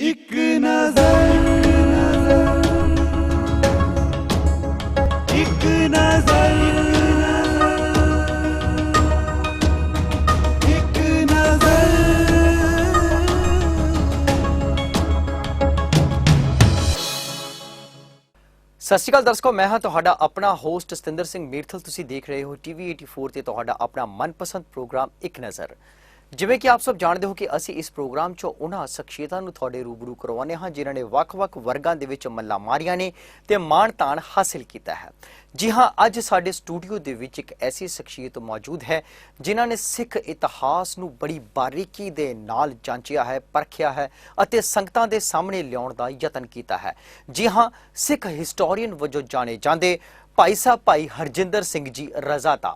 एक नजर एक नजर एक नजर। ਸਤਿ ਸ਼੍ਰੀ ਅਕਾਲ ਦਰਸ਼ਕੋ, ਮੈਂ ਹਾਂ ਤੁਹਾਡਾ ਆਪਣਾ ਹੋਸਟ ਸਤਿੰਦਰ ਸਿੰਘ ਮੀਰਥਲ। ਤੁਸੀਂ ਦੇਖ ਰਹੇ ਹੋ TV 84 ਤੇ ਤੁਹਾਡਾ ਆਪਣਾ ਮਨਪਸੰਦ ਪ੍ਰੋਗਰਾਮ ਇੱਕ ਨਜ਼ਰ। ਜਿਵੇਂ ਕਿ ਆਪ ਸਭ ਜਾਣਦੇ ਹੋ ਕਿ ਅਸੀਂ ਇਸ ਪ੍ਰੋਗਰਾਮ 'ਚ ਉਹਨਾਂ ਸ਼ਖਸੀਅਤਾਂ ਨੂੰ ਤੁਹਾਡੇ ਰੂਬਰੂ ਕਰਵਾਉਂਦੇ ਹਾਂ ਜਿਨ੍ਹਾਂ ਨੇ ਵੱਖ-ਵੱਖ ਵਰਗਾਂ ਦੇ ਵਿੱਚ ਮੱਲਾਂ ਮਾਰੀਆਂ ਨੇ ਤੇ ਮਾਣ-ਤਾਣ ਹਾਸਿਲ ਕੀਤਾ ਹੈ। ਜੀ ਹਾਂ, ਅੱਜ ਸਾਡੇ ਸਟੂਡੀਓ ਦੇ ਵਿੱਚ ਇੱਕ ਐਸੀ ਸ਼ਖਸੀਅਤ ਮੌਜੂਦ ਹੈ ਜਿਨ੍ਹਾਂ ਨੇ ਸਿੱਖ ਇਤਿਹਾਸ ਨੂੰ ਬੜੀ ਬਾਰੀਕੀ ਦੇ ਨਾਲ ਜਾਂਚਿਆ ਹੈ, ਪਰਖਿਆ ਹੈ ਅਤੇ ਸੰਗਤਾਂ ਦੇ ਸਾਹਮਣੇ ਲਿਆਉਣ ਦਾ ਯਤਨ ਕੀਤਾ ਹੈ। ਜੀ ਹਾਂ, ਸਿੱਖ ਹਿਸਟੋਰੀਅਨ ਵਜੋਂ ਜਾਣੇ ਜਾਂਦੇ ਭਾਈ ਸਾਹਿਬ ਭਾਈ ਹਰਜਿੰਦਰ ਸਿੰਘ ਜੀ ਰਜ਼ਾਦਾ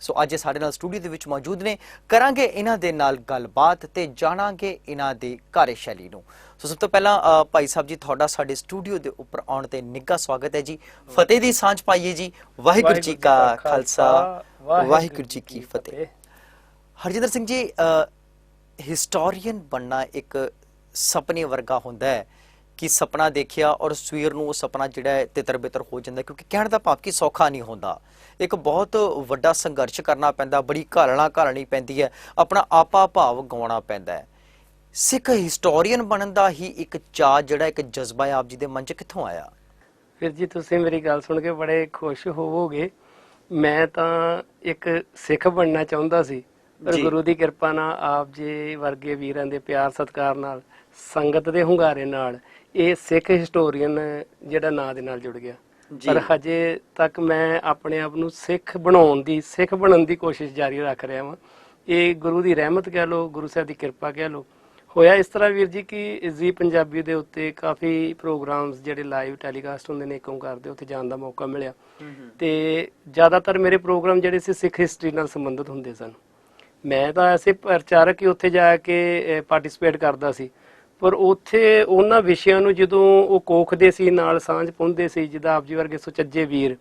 ਸੋ ਅੱਜ ਸਾਡੇ ਨਾਲ ਸਟੂਡੀਓ ਦੇ ਵਿੱਚ ਮੌਜੂਦ ਨੇ। ਕਰਾਂਗੇ ਇਹਨਾਂ ਦੇ ਨਾਲ ਗੱਲਬਾਤ ਤੇ ਜਾਣਾਂਗੇ ਇਹਨਾਂ ਦੀ ਕਾਰਜਸ਼ੈਲੀ ਨੂੰ। ਸੋ ਸਭ ਤੋਂ ਪਹਿਲਾਂ ਭਾਈ ਸਾਹਿਬ ਜੀ, ਤੁਹਾਡਾ ਸਾਡੇ ਸਟੂਡੀਓ ਦੇ ਉੱਪਰ ਆਉਣ ਤੇ ਨਿੱਘਾ ਸਵਾਗਤ ਹੈ ਜੀ। ਫਤਿਹ ਦੀ ਸਾਂਝ ਪਾਈਏ ਜੀ। ਵਾਹਿਗੁਰੂ ਜੀ ਕਾ ਖਾਲਸਾ, ਵਾਹਿਗੁਰੂ ਜੀ ਕੀ ਫਤਿਹ। ਹਰਜਿੰਦਰ ਸਿੰਘ ਜੀ, ਹਿਸਟੋਰੀਅਨ ਬਣਨਾ ਇੱਕ ਸੁਪਨੇ ਵਰਗਾ ਹੁੰਦਾ ਹੈ ਕਿ ਸੁਪਨਾ ਦੇਖਿਆ ਔਰ ਸਵੇਰ ਨੂੰ ਉਹ ਸੁਪਨਾ ਜਿਹੜਾ ਹੈ ਤਿੱਤਰ ਬਿੱਤਰ ਹੋ ਜਾਂਦਾ, ਕਿਉਂਕਿ ਕਹਿਣ ਦਾ ਭਾਵ ਕਿ ਸੌਖਾ ਨਹੀਂ ਹੁੰਦਾ। ਇੱਕ ਬਹੁਤ ਵੱਡਾ ਸੰਘਰਸ਼ ਕਰਨਾ ਪੈਂਦਾ, ਬੜੀ ਘਾਲਣਾ ਘਾਲਣੀ ਪੈਂਦੀ ਹੈ, ਆਪਣਾ ਆਪਾ ਭਾਵ ਗਾਉਣਾ ਪੈਂਦਾ ਹੈ। ਸਿੱਖ ਹਿਸਟੋਰੀਅਨ ਬਣਨ ਦਾ ਹੀ ਇੱਕ ਚਾਅ ਜਿਹੜਾ ਇੱਕ ਜਜ਼ਬਾ ਆਪ ਜੀ ਦੇ ਮਨ 'ਚ ਕਿੱਥੋਂ ਆਇਆ? ਵੀਰ ਜੀ, ਤੁਸੀਂ ਮੇਰੀ ਗੱਲ ਸੁਣ ਕੇ ਬੜੇ ਖੁਸ਼ ਹੋਵੋਗੇ। ਮੈਂ ਤਾਂ ਇੱਕ ਸਿੱਖ ਬਣਨਾ ਚਾਹੁੰਦਾ ਸੀ, ਪਰ ਗੁਰੂ ਦੀ ਕਿਰਪਾ ਨਾਲ, ਆਪ ਜੀ ਵਰਗੇ ਵੀਰਾਂ ਦੇ ਪਿਆਰ ਸਤਿਕਾਰ ਨਾਲ, ਸੰਗਤ ਦੇ ਹੁੰਗਾਰੇ ਨਾਲ ਇਹ ਸਿੱਖ ਹਿਸਟੋਰੀਅਨ ਜਿਹੜਾ ਨਾਂ ਦੇ ਨਾਲ ਜੁੜ ਗਿਆ। ਪਰ ਹਜੇ ਤੱਕ ਮੈਂ ਆਪਣੇ ਆਪ ਨੂੰ ਸਿੱਖ ਬਣਨ ਦੀ ਕੋਸ਼ਿਸ਼ ਜਾਰੀ ਰੱਖ ਰਿਹਾ ਵਾਂ। ਇਹ ਗੁਰੂ ਦੀ ਰਹਿਮਤ ਕਹਿ ਲਓ, ਗੁਰੂ ਸਾਹਿਬ ਦੀ ਕਿਰਪਾ ਕਹਿ ਲਓ। ਹੋਇਆ ਇਸ ਤਰ੍ਹਾਂ ਵੀਰ ਜੀ ਕਿ ਜ਼ੀ ਪੰਜਾਬੀ ਦੇ ਉੱਤੇ ਕਾਫੀ ਪ੍ਰੋਗਰਾਮਸ ਜਿਹੜੇ ਲਾਈਵ ਟੈਲੀਕਾਸਟ ਹੁੰਦੇ ਨੇ ਇੱਕ ਓਂਕਾਰ ਦੇ, ਉੱਤੇ ਜਾਣ ਦਾ ਮੌਕਾ ਮਿਲਿਆ ਤੇ ਜ਼ਿਆਦਾਤਰ ਮੇਰੇ ਪ੍ਰੋਗਰਾਮ ਜਿਹੜੇ ਸੀ ਸਿੱਖ ਹਿਸਟਰੀ ਨਾਲ ਸੰਬੰਧਿਤ ਹੁੰਦੇ ਸਨ। ਮੈਂ ਤਾਂ ਐਸੇ ਪ੍ਰਚਾਰਕ ਹੀ ਉੱਥੇ ਜਾ ਕੇ ਪਾਰਟਿਸਿਪੇਟ ਕਰਦਾ ਸੀ, ਪਰ ਉੱਥੇ ਉਹਨਾਂ ਵਿਸ਼ਿਆਂ ਨੂੰ ਜਦੋਂ ਉਹ ਕੋਖਦੇ ਸੀ, ਨਾਲ ਸਾਂਝ ਪਾਉਂਦੇ ਸੀ, ਜਿੱਦਾਂ ਆਪ ਜੀ ਵਰਗੇ ਸੁਚੱਜੇ ਵੀਰ,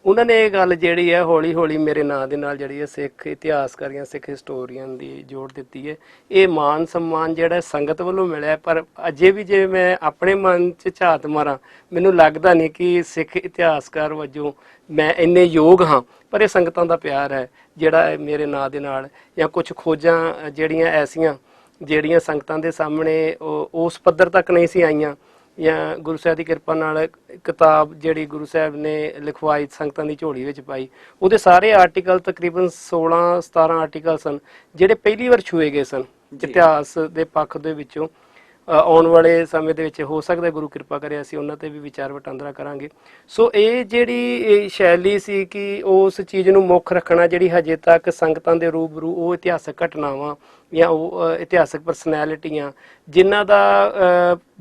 ਉਹਨਾਂ ਨੇ ਇਹ ਗੱਲ ਜਿਹੜੀ ਹੈ ਹੌਲੀ ਹੌਲੀ ਮੇਰੇ ਨਾਂ ਦੇ ਨਾਲ ਜਿਹੜੀ ਹੈ ਸਿੱਖ ਇਤਿਹਾਸਕਾਰੀਆਂ, ਸਿੱਖ ਹਿਸਟੋਰੀਅਨ ਦੀ ਜੋੜ ਦਿੱਤੀ ਹੈ। ਇਹ ਮਾਨ ਸਨਮਾਨ ਜਿਹੜਾ ਸੰਗਤ ਵੱਲੋਂ ਮਿਲਿਆ, ਪਰ ਅਜੇ ਵੀ ਜੇ ਮੈਂ ਆਪਣੇ ਮਨ 'ਚ ਝਾਤ ਮਾਰਾਂ, ਮੈਨੂੰ ਲੱਗਦਾ ਨਹੀਂ ਕਿ ਸਿੱਖ ਇਤਿਹਾਸਕਾਰ ਵਜੋਂ ਮੈਂ ਇੰਨੇ ਯੋਗ ਹਾਂ। ਪਰ ਇਹ ਸੰਗਤਾਂ ਦਾ ਪਿਆਰ ਹੈ ਜਿਹੜਾ ਮੇਰੇ ਨਾਂ ਦੇ ਨਾਲ, ਜਾਂ ਕੁਝ ਖੋਜਾਂ ਜਿਹੜੀਆਂ ਐਸੀਆਂ ਜਿਹੜੀਆਂ ਸੰਗਤਾਂ ਦੇ ਸਾਹਮਣੇ ਉਸ ਪੱਧਰ ਤੱਕ ਨਹੀਂ ਸੀ ਆਈਆਂ, ਜਾਂ ਗੁਰੂ ਸਾਹਿਬ ਦੀ ਕਿਰਪਾ ਨਾਲ ਕਿਤਾਬ ਜਿਹੜੀ ਗੁਰੂ ਸਾਹਿਬ ਨੇ ਲਿਖਵਾਈ, ਸੰਗਤਾਂ ਦੀ ਝੋਲੀ ਵਿੱਚ ਪਾਈ, ਉਹਦੇ ਸਾਰੇ ਆਰਟੀਕਲ ਤਕਰੀਬਨ 16-17 ਆਰਟੀਕਲ ਸਨ ਜਿਹੜੇ ਪਹਿਲੀ ਵਾਰ ਛੂਏ ਗਏ ਸਨ ਇਤਿਹਾਸ ਦੇ ਪੱਖ ਦੇ ਵਿੱਚੋਂ। ਆਉਣ ਵਾਲੇ ਸਮੇਂ ਦੇ ਵਿੱਚ ਹੋ ਸਕਦਾ ਗੁਰੂ ਕਿਰਪਾ ਕਰੇ ਅਸੀਂ ਉਹਨਾਂ ਤੇ ਵੀ ਵਿਚਾਰ ਵਟਾਂਦਰਾ ਕਰਾਂਗੇ। ਸੋ ਇਹ ਜਿਹੜੀ ਸ਼ੈਲੀ ਸੀ ਕਿ ਉਸ ਚੀਜ਼ ਨੂੰ ਮੁੱਖ ਰੱਖਣਾ, ਜਿਹੜੀ ਹਜੇ ਤੱਕ ਸੰਗਤਾਂ ਦੇ ਰੂਬਰੂ ਉਹ ਇਤਿਹਾਸਕ ਘਟਨਾਵਾਂ ਜਾਂ ਉਹ ਇਤਿਹਾਸਕ ਪਰਸਨੈਲਿਟੀਆਂ ਜਿਨ੍ਹਾਂ ਦਾ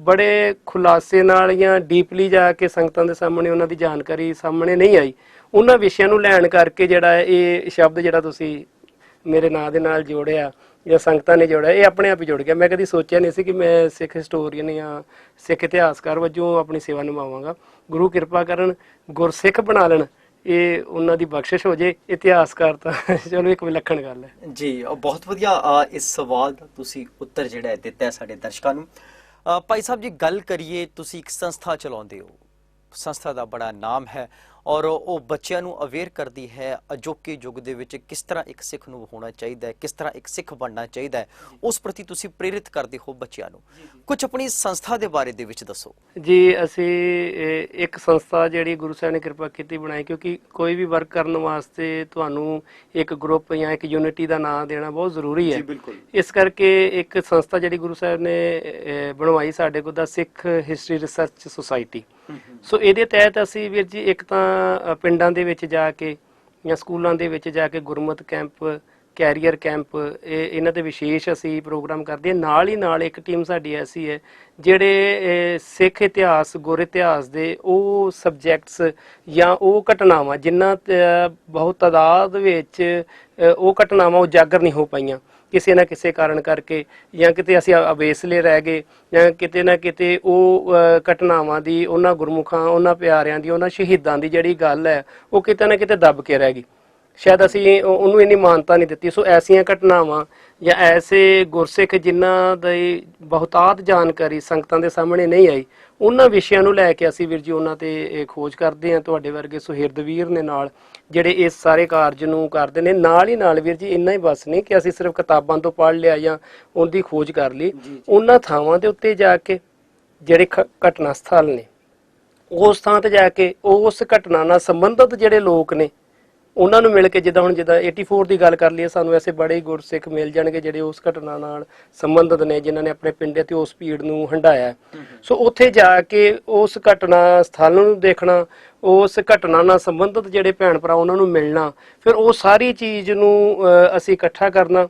ਬੜੇ ਖੁਲਾਸੇ ਨਾਲ ਜਾਂ ਡੀਪਲੀ ਜਾ ਕੇ ਸੰਗਤਾਂ ਦੇ ਸਾਹਮਣੇ ਉਹਨਾਂ ਦੀ ਜਾਣਕਾਰੀ ਸਾਹਮਣੇ ਨਹੀਂ ਆਈ, ਉਹਨਾਂ ਵਿਸ਼ਿਆਂ ਨੂੰ ਲੈਣ ਕਰਕੇ ਜਿਹੜਾ ਇਹ ਸ਼ਬਦ ਜਿਹੜਾ ਤੁਸੀਂ ਮੇਰੇ ਨਾਂ ਦੇ ਨਾਲ ਜੋੜਿਆ ਜਾਂ ਸੰਗਤਾਂ ਨੇ ਜੋੜਿਆ, ਇਹ ਆਪਣੇ ਆਪ ਹੀ ਜੁੜ ਗਿਆ। ਮੈਂ ਕਦੀ ਸੋਚਿਆ ਨਹੀਂ ਸੀ ਕਿ ਮੈਂ ਸਿੱਖ ਹਿਸਟੋਰੀਅਨ ਜਾਂ ਸਿੱਖ ਇਤਿਹਾਸਕਾਰ ਵਜੋਂ ਆਪਣੀ ਸੇਵਾ ਨਿਭਾਵਾਂਗਾ। ਗੁਰੂ ਕਿਰਪਾ ਕਰਨ, ਗੁਰਸਿੱਖ ਬਣਾ ਲੈਣ, ਇਹ ਉਹਨਾਂ ਦੀ ਬਖਸ਼ਿਸ਼ ਹੋ ਜੇ। ਇਤਿਹਾਸਕਾਰ ਤਾਂ ਚਲੋ ਇੱਕ ਵਿਲੱਖਣ ਗੱਲ ਹੈ ਜੀ। ਬਹੁਤ ਵਧੀਆ ਇਸ ਸਵਾਲ ਦਾ ਤੁਸੀਂ ਉੱਤਰ ਜਿਹੜਾ ਹੈ ਦਿੱਤਾ ਸਾਡੇ ਦਰਸ਼ਕਾਂ ਨੂੰ। ਭਾਈ ਸਾਹਿਬ ਜੀ, ਗੱਲ ਕਰੀਏ, ਤੁਸੀਂ ਇੱਕ ਸੰਸਥਾ ਚਲਾਉਂਦੇ ਹੋ, ਸੰਸਥਾ ਦਾ ਬੜਾ ਨਾਮ ਹੈ ਔਰ ਉਹ ਬੱਚਿਆਂ ਨੂੰ ਅਵੇਅਰ ਕਰਦੀ ਹੈ ਅਜੋਕੇ ਯੁੱਗ ਦੇ ਵਿੱਚ ਕਿਸ ਤਰ੍ਹਾਂ ਇੱਕ ਸਿੱਖ ਨੂੰ ਹੋਣਾ ਚਾਹੀਦਾ ਹੈ, ਕਿਸ ਤਰ੍ਹਾਂ ਇੱਕ ਸਿੱਖ ਬਣਨਾ ਚਾਹੀਦਾ ਹੈ, ਉਸ ਪ੍ਰਤੀ ਤੁਸੀਂ ਪ੍ਰੇਰਿਤ ਕਰਦੇ ਹੋ ਬੱਚਿਆਂ ਨੂੰ। ਕੁਝ ਆਪਣੀ ਸੰਸਥਾ ਦੇ ਬਾਰੇ ਦੇ ਵਿੱਚ ਦੱਸੋ ਜੀ। ਅਸੀਂ ਇੱਕ ਸੰਸਥਾ ਜਿਹੜੀ ਗੁਰੂ ਸਾਹਿਬ ਨੇ ਕਿਰਪਾ ਕੀਤੀ ਬਣਾਈ, ਕਿਉਂਕਿ ਕੋਈ ਵੀ ਵਰਕ ਕਰਨ ਵਾਸਤੇ ਤੁਹਾਨੂੰ ਇੱਕ ਗਰੁੱਪ ਜਾਂ ਇੱਕ ਯੂਨਿਟੀ ਦਾ ਨਾਮ ਦੇਣਾ ਬਹੁਤ ਜ਼ਰੂਰੀ ਹੈ। ਇਸ ਕਰਕੇ ਇੱਕ ਸੰਸਥਾ ਜਿਹੜੀ ਗੁਰੂ ਸਾਹਿਬ ਨੇ ਬਣਵਾਈ ਸਾਡੇ ਕੋਲ ਦਾ ਸਿੱਖ ਹਿਸਟਰੀ ਰਿਸਰਚ ਸੁਸਾਇਟੀ। ਸੋ ਇਹਦੇ ਤਹਿਤ ਅਸੀਂ ਵੀਰ ਜੀ ਇੱਕ ਤਾਂ ਪਿੰਡਾਂ ਦੇ ਵਿੱਚ ਜਾ ਕੇ ਜਾਂ ਸਕੂਲਾਂ ਦੇ ਵਿੱਚ ਜਾ ਕੇ ਗੁਰਮਤ ਕੈਂਪ, ਕੈਰੀਅਰ ਕੈਂਪ, ਇਹਨਾਂ ਦੇ ਵਿਸ਼ੇਸ਼ ਅਸੀਂ ਪ੍ਰੋਗਰਾਮ ਕਰਦੇ ਹਾਂ। ਨਾਲ ਹੀ ਨਾਲ ਇੱਕ ਟੀਮ ਸਾਡੀ ਐਸੀ ਹੈ ਜਿਹੜੇ ਸਿੱਖ ਇਤਿਹਾਸ, ਗੁਰ ਇਤਿਹਾਸ ਦੇ ਉਹ ਸਬਜੈਕਟਸ ਜਾਂ ਉਹ ਘਟਨਾਵਾਂ ਜਿਨ੍ਹਾਂ ਬਹੁਤ ਤਾਦਾਦ ਵਿੱਚ ਉਹ ਘਟਨਾਵਾਂ ਉਜਾਗਰ ਨਹੀਂ ਹੋ ਪਾਈਆਂ ਕਿਸੇ ਨਾ ਕਿਸੇ ਕਾਰਨ ਕਰਕੇ, ਜਾਂ ਕਿਤੇ ਅਸੀਂ ਅਵੇਸਲੇ ਰਹਿ ਗਏ, ਜਾਂ ਕਿਤੇ ਨਾ ਕਿਤੇ ਉਹ ਘਟਨਾਵਾਂ ਦੀ, ਉਹਨਾਂ ਗੁਰਮੁਖਾਂ, ਉਹਨਾਂ ਪਿਆਰਿਆਂ ਦੀ, ਉਹਨਾਂ ਸ਼ਹੀਦਾਂ ਦੀ ਜਿਹੜੀ ਗੱਲ ਹੈ ਉਹ ਕਿਤੇ ਨਾ ਕਿਤੇ ਦੱਬ ਕੇ ਰਹਿ ਗਈ। ਸ਼ਾਇਦ ਅਸੀਂ ਉਹਨੂੰ ਇੰਨੀ ਮਾਨਤਾ ਨਹੀਂ ਦਿੱਤੀ। ਸੋ ਐਸੀਆਂ ਘਟਨਾਵਾਂ ਜਾਂ ਐਸੇ ਗੁਰਸਿੱਖ ਜਿਨ੍ਹਾਂ ਦੀ ਬਹੁਤਾਤ ਜਾਣਕਾਰੀ ਸੰਗਤਾਂ ਦੇ ਸਾਹਮਣੇ ਨਹੀਂ ਆਈ, ਉਹਨਾਂ ਵਿਸ਼ਿਆਂ ਨੂੰ ਲੈ ਕੇ ਅਸੀਂ ਵੀਰ ਜੀ ਉਹਨਾਂ ਤੇ ਖੋਜ ਕਰਦੇ ਹਾਂ। ਤੁਹਾਡੇ ਵਰਗੇ ਸੁਹਿਰਦ ਵੀਰ ਨੇ ਨਾਲ ਜਿਹੜੇ ਇਸ ਸਾਰੇ ਕਾਰਜ ਨੂੰ ਕਰਦੇ ਨੇ। ਨਾਲ ਹੀ ਨਾਲ ਵੀਰ ਜੀ ਇੰਨਾ ਹੀ ਬਸ ਨਹੀਂ ਕਿ ਅਸੀਂ ਸਿਰਫ ਕਿਤਾਬਾਂ ਤੋਂ ਪੜ੍ਹ ਲਿਆ ਜਾਂ ਉਹਦੀ ਖੋਜ ਕਰ ਲਈ। ਉਹਨਾਂ ਥਾਵਾਂ ਦੇ ਉੱਤੇ ਜਾ ਕੇ ਜਿਹੜੇ ਘਟਨਾ ਸਥਲ ਨੇ, ਉਸ ਥਾਂ ਤੇ ਜਾ ਕੇ ਉਸ ਘਟਨਾ ਨਾਲ ਸੰਬੰਧਿਤ ਜਿਹੜੇ ਲੋਕ ਨੇ ਉਹਨਾਂ ਨੂੰ ਮਿਲ ਕੇ, ਜਿੱਦਾਂ 84 ਦੀ ਗੱਲ ਕਰ ਲਈਏ, ਸਾਨੂੰ ਐਸੇ ਬੜੇ ਗੁਰਸਿੱਖ ਮਿਲ ਜਾਣਗੇ ਜਿਹੜੇ ਉਸ ਘਟਨਾ ਨਾਲ ਸੰਬੰਧਿਤ ਨੇ, ਜਿਨ੍ਹਾਂ ਨੇ ਆਪਣੇ ਪਿੰਡੇ ਤੇ ਉਸ ਭੀੜ ਨੂੰ ਹੰਢਾਇਆ। ਸੋ ਉੱਥੇ ਜਾ ਕੇ ਉਸ ਘਟਨਾ ਸਥਲ ਨੂੰ ਦੇਖਣਾ, ਉਸ ਘਟਨਾ ਨਾਲ ਸੰਬੰਧਿਤ ਜਿਹੜੇ ਭੈਣ ਭਰਾ ਉਹਨਾਂ ਨੂੰ ਮਿਲਣਾ, ਫਿਰ ਉਹ ਸਾਰੀ ਚੀਜ਼ ਨੂੰ ਅਸੀਂ ਇਕੱਠਾ ਕਰਨਾ।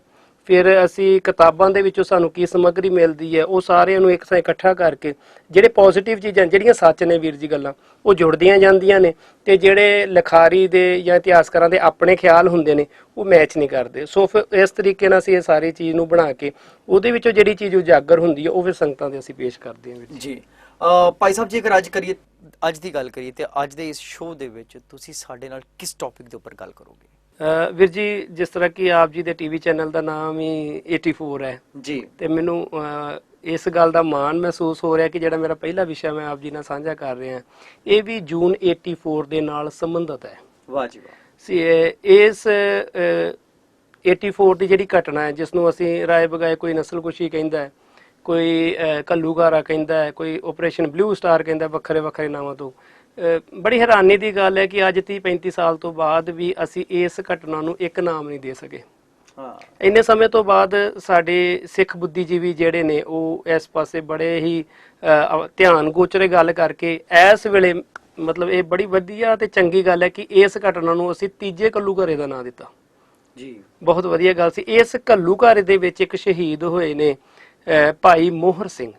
ਫਿਰ ਅਸੀਂ ਕਿਤਾਬਾਂ ਦੇ ਵਿੱਚੋਂ ਸਾਨੂੰ ਕੀ ਸਮੱਗਰੀ ਮਿਲਦੀ ਹੈ, ਉਹ ਸਾਰਿਆਂ ਨੂੰ ਇੱਕ ਥਾਂ ਇਕੱਠਾ ਕਰਕੇ ਜਿਹੜੇ ਪੋਜ਼ਿਟਿਵ ਚੀਜ਼ਾਂ ਜਿਹੜੀਆਂ ਸੱਚ ਨੇ ਵੀਰ ਜੀ ਗੱਲਾਂ, ਉਹ ਜੁੜਦੀਆਂ ਜਾਂਦੀਆਂ ਨੇ, ਤੇ ਜਿਹੜੇ ਲਿਖਾਰੀ ਦੇ ਜਾਂ ਇਤਿਹਾਸਕਾਰਾਂ ਦੇ ਆਪਣੇ ਖਿਆਲ ਹੁੰਦੇ ਨੇ ਉਹ ਮੈਚ ਨਹੀਂ ਕਰਦੇ। ਸੋ ਫਿਰ ਇਸ ਤਰੀਕੇ ਨਾਲ ਅਸੀਂ ਇਹ ਸਾਰੀ ਚੀਜ਼ ਨੂੰ ਬਣਾ ਕੇ ਉਹਦੇ ਵਿੱਚੋਂ ਜਿਹੜੀ ਚੀਜ਼ ਉਜਾਗਰ ਹੁੰਦੀ ਹੈ ਉਹ ਫਿਰ ਸੰਗਤਾਂ ਦੇ ਅਸੀਂ ਪੇਸ਼ ਕਰਦੇ ਹਾਂ ਵੀਰ ਜੀ। ਭਾਈ ਸਾਹਿਬ, ਜੇਕਰ ਅੱਜ ਦੀ ਗੱਲ ਕਰੀਏ ਤੇ ਅੱਜ ਦੇ ਇਸ ਸ਼ੋਅ ਦੇ ਵਿੱਚ ਤੁਸੀਂ ਸਾਡੇ ਨਾਲ ਕਿਸ ਟੌਪਿਕ ਦੇ ਉੱਪਰ ਗੱਲ ਕਰੋਗੇ? ਵੀਰ ਜੀ, ਜਿਸ ਤਰ੍ਹਾਂ ਕਿ ਆਪ ਜੀ ਦੇ ਟੀਵੀ ਚੈਨਲ ਦਾ ਨਾਮ ਹੀ 84 ਹੈ ਜੀ, ਤੇ ਮੈਨੂੰ ਇਸ ਗੱਲ ਦਾ ਮਾਣ ਮਹਿਸੂਸ ਹੋ ਰਿਹਾ ਕਿ ਜਿਹੜਾ ਮੇਰਾ ਪਹਿਲਾ ਵਿਸ਼ਾ ਮੈਂ ਆਪ ਜੀ ਨਾਲ ਸਾਂਝਾ ਕਰ ਰਿਹਾ, ਇਹ ਵੀ ਜੂਨ 84 ਦੇ ਨਾਲ ਸੰਬੰਧਿਤ ਹੈ। ਵਾਹ ਜੀ ਵਾਹ। ਇਸ 84 ਦੀ ਜਿਹੜੀ ਘਟਨਾ ਹੈ, ਜਿਸ ਨੂੰ ਅਸੀਂ ਰਾਏ ਬਗਾਏ ਕੋਈ ਨਸਲਕੁਸ਼ੀ ਕਹਿੰਦਾ ਹੈ, ਕੋਈ ਕੱਲੂਗਾਰਾ ਕਹਿੰਦਾ ਹੈ, ਕੋਈ ਆਪਰੇਸ਼ਨ ਬਲੂ ਸਟਾਰ ਕਹਿੰਦਾ, ਵੱਖਰੇ ਵੱਖਰੇ ਨਾਵਾਂ ਤੋਂ। ਬੜੀ ਹੈਰਾਨੀ ਦੀ ਗੱਲ ਹੈ ਕਿ ਅੱਜ 30-35 ਸਾਲ ਤੋਂ ਬਾਅਦ ਵੀ ਅਸੀਂ ਇਸ ਘਟਨਾ ਨੂੰ ਇੱਕ ਨਾਮ ਨਹੀਂ ਦੇ ਸਕੇ। ਇੰਨੇ ਸਮੇਂ ਤੋਂ ਬਾਅਦ ਸਾਡੇ ਸਿੱਖ ਬੁੱਧੀਜੀਵੀ ਜਿਹੜੇ ਨੇ ਉਹ ਇਸ ਪਾਸੇ ਬੜੇ ਹੀ ਧਿਆਨ ਗੋਚਰੇ ਗੱਲ ਕਰਕੇ ਇਸ ਵੇਲੇ, ਮਤਲਬ ਇਹ ਬੜੀ ਵਧੀਆ ਤੇ ਚੰਗੀ ਗੱਲ ਹੈ ਕਿ ਇਸ ਘਟਨਾ ਨੂੰ ਅਸੀਂ ਤੀਜੇ ਕੱਲੂਘਾਰੇ ਦਾ ਨਾਂ ਦਿੱਤਾ ਜੀ। ਬਹੁਤ ਵਧੀਆ ਗੱਲ ਸੀ। ਇਸ ਕੱਲੂਘਾਰੇ ਦੇ ਵਿੱਚ ਇੱਕ ਸ਼ਹੀਦ ਹੋਏ ਨੇ ਭਾਈ ਮੋਹਰ ਸਿੰਘ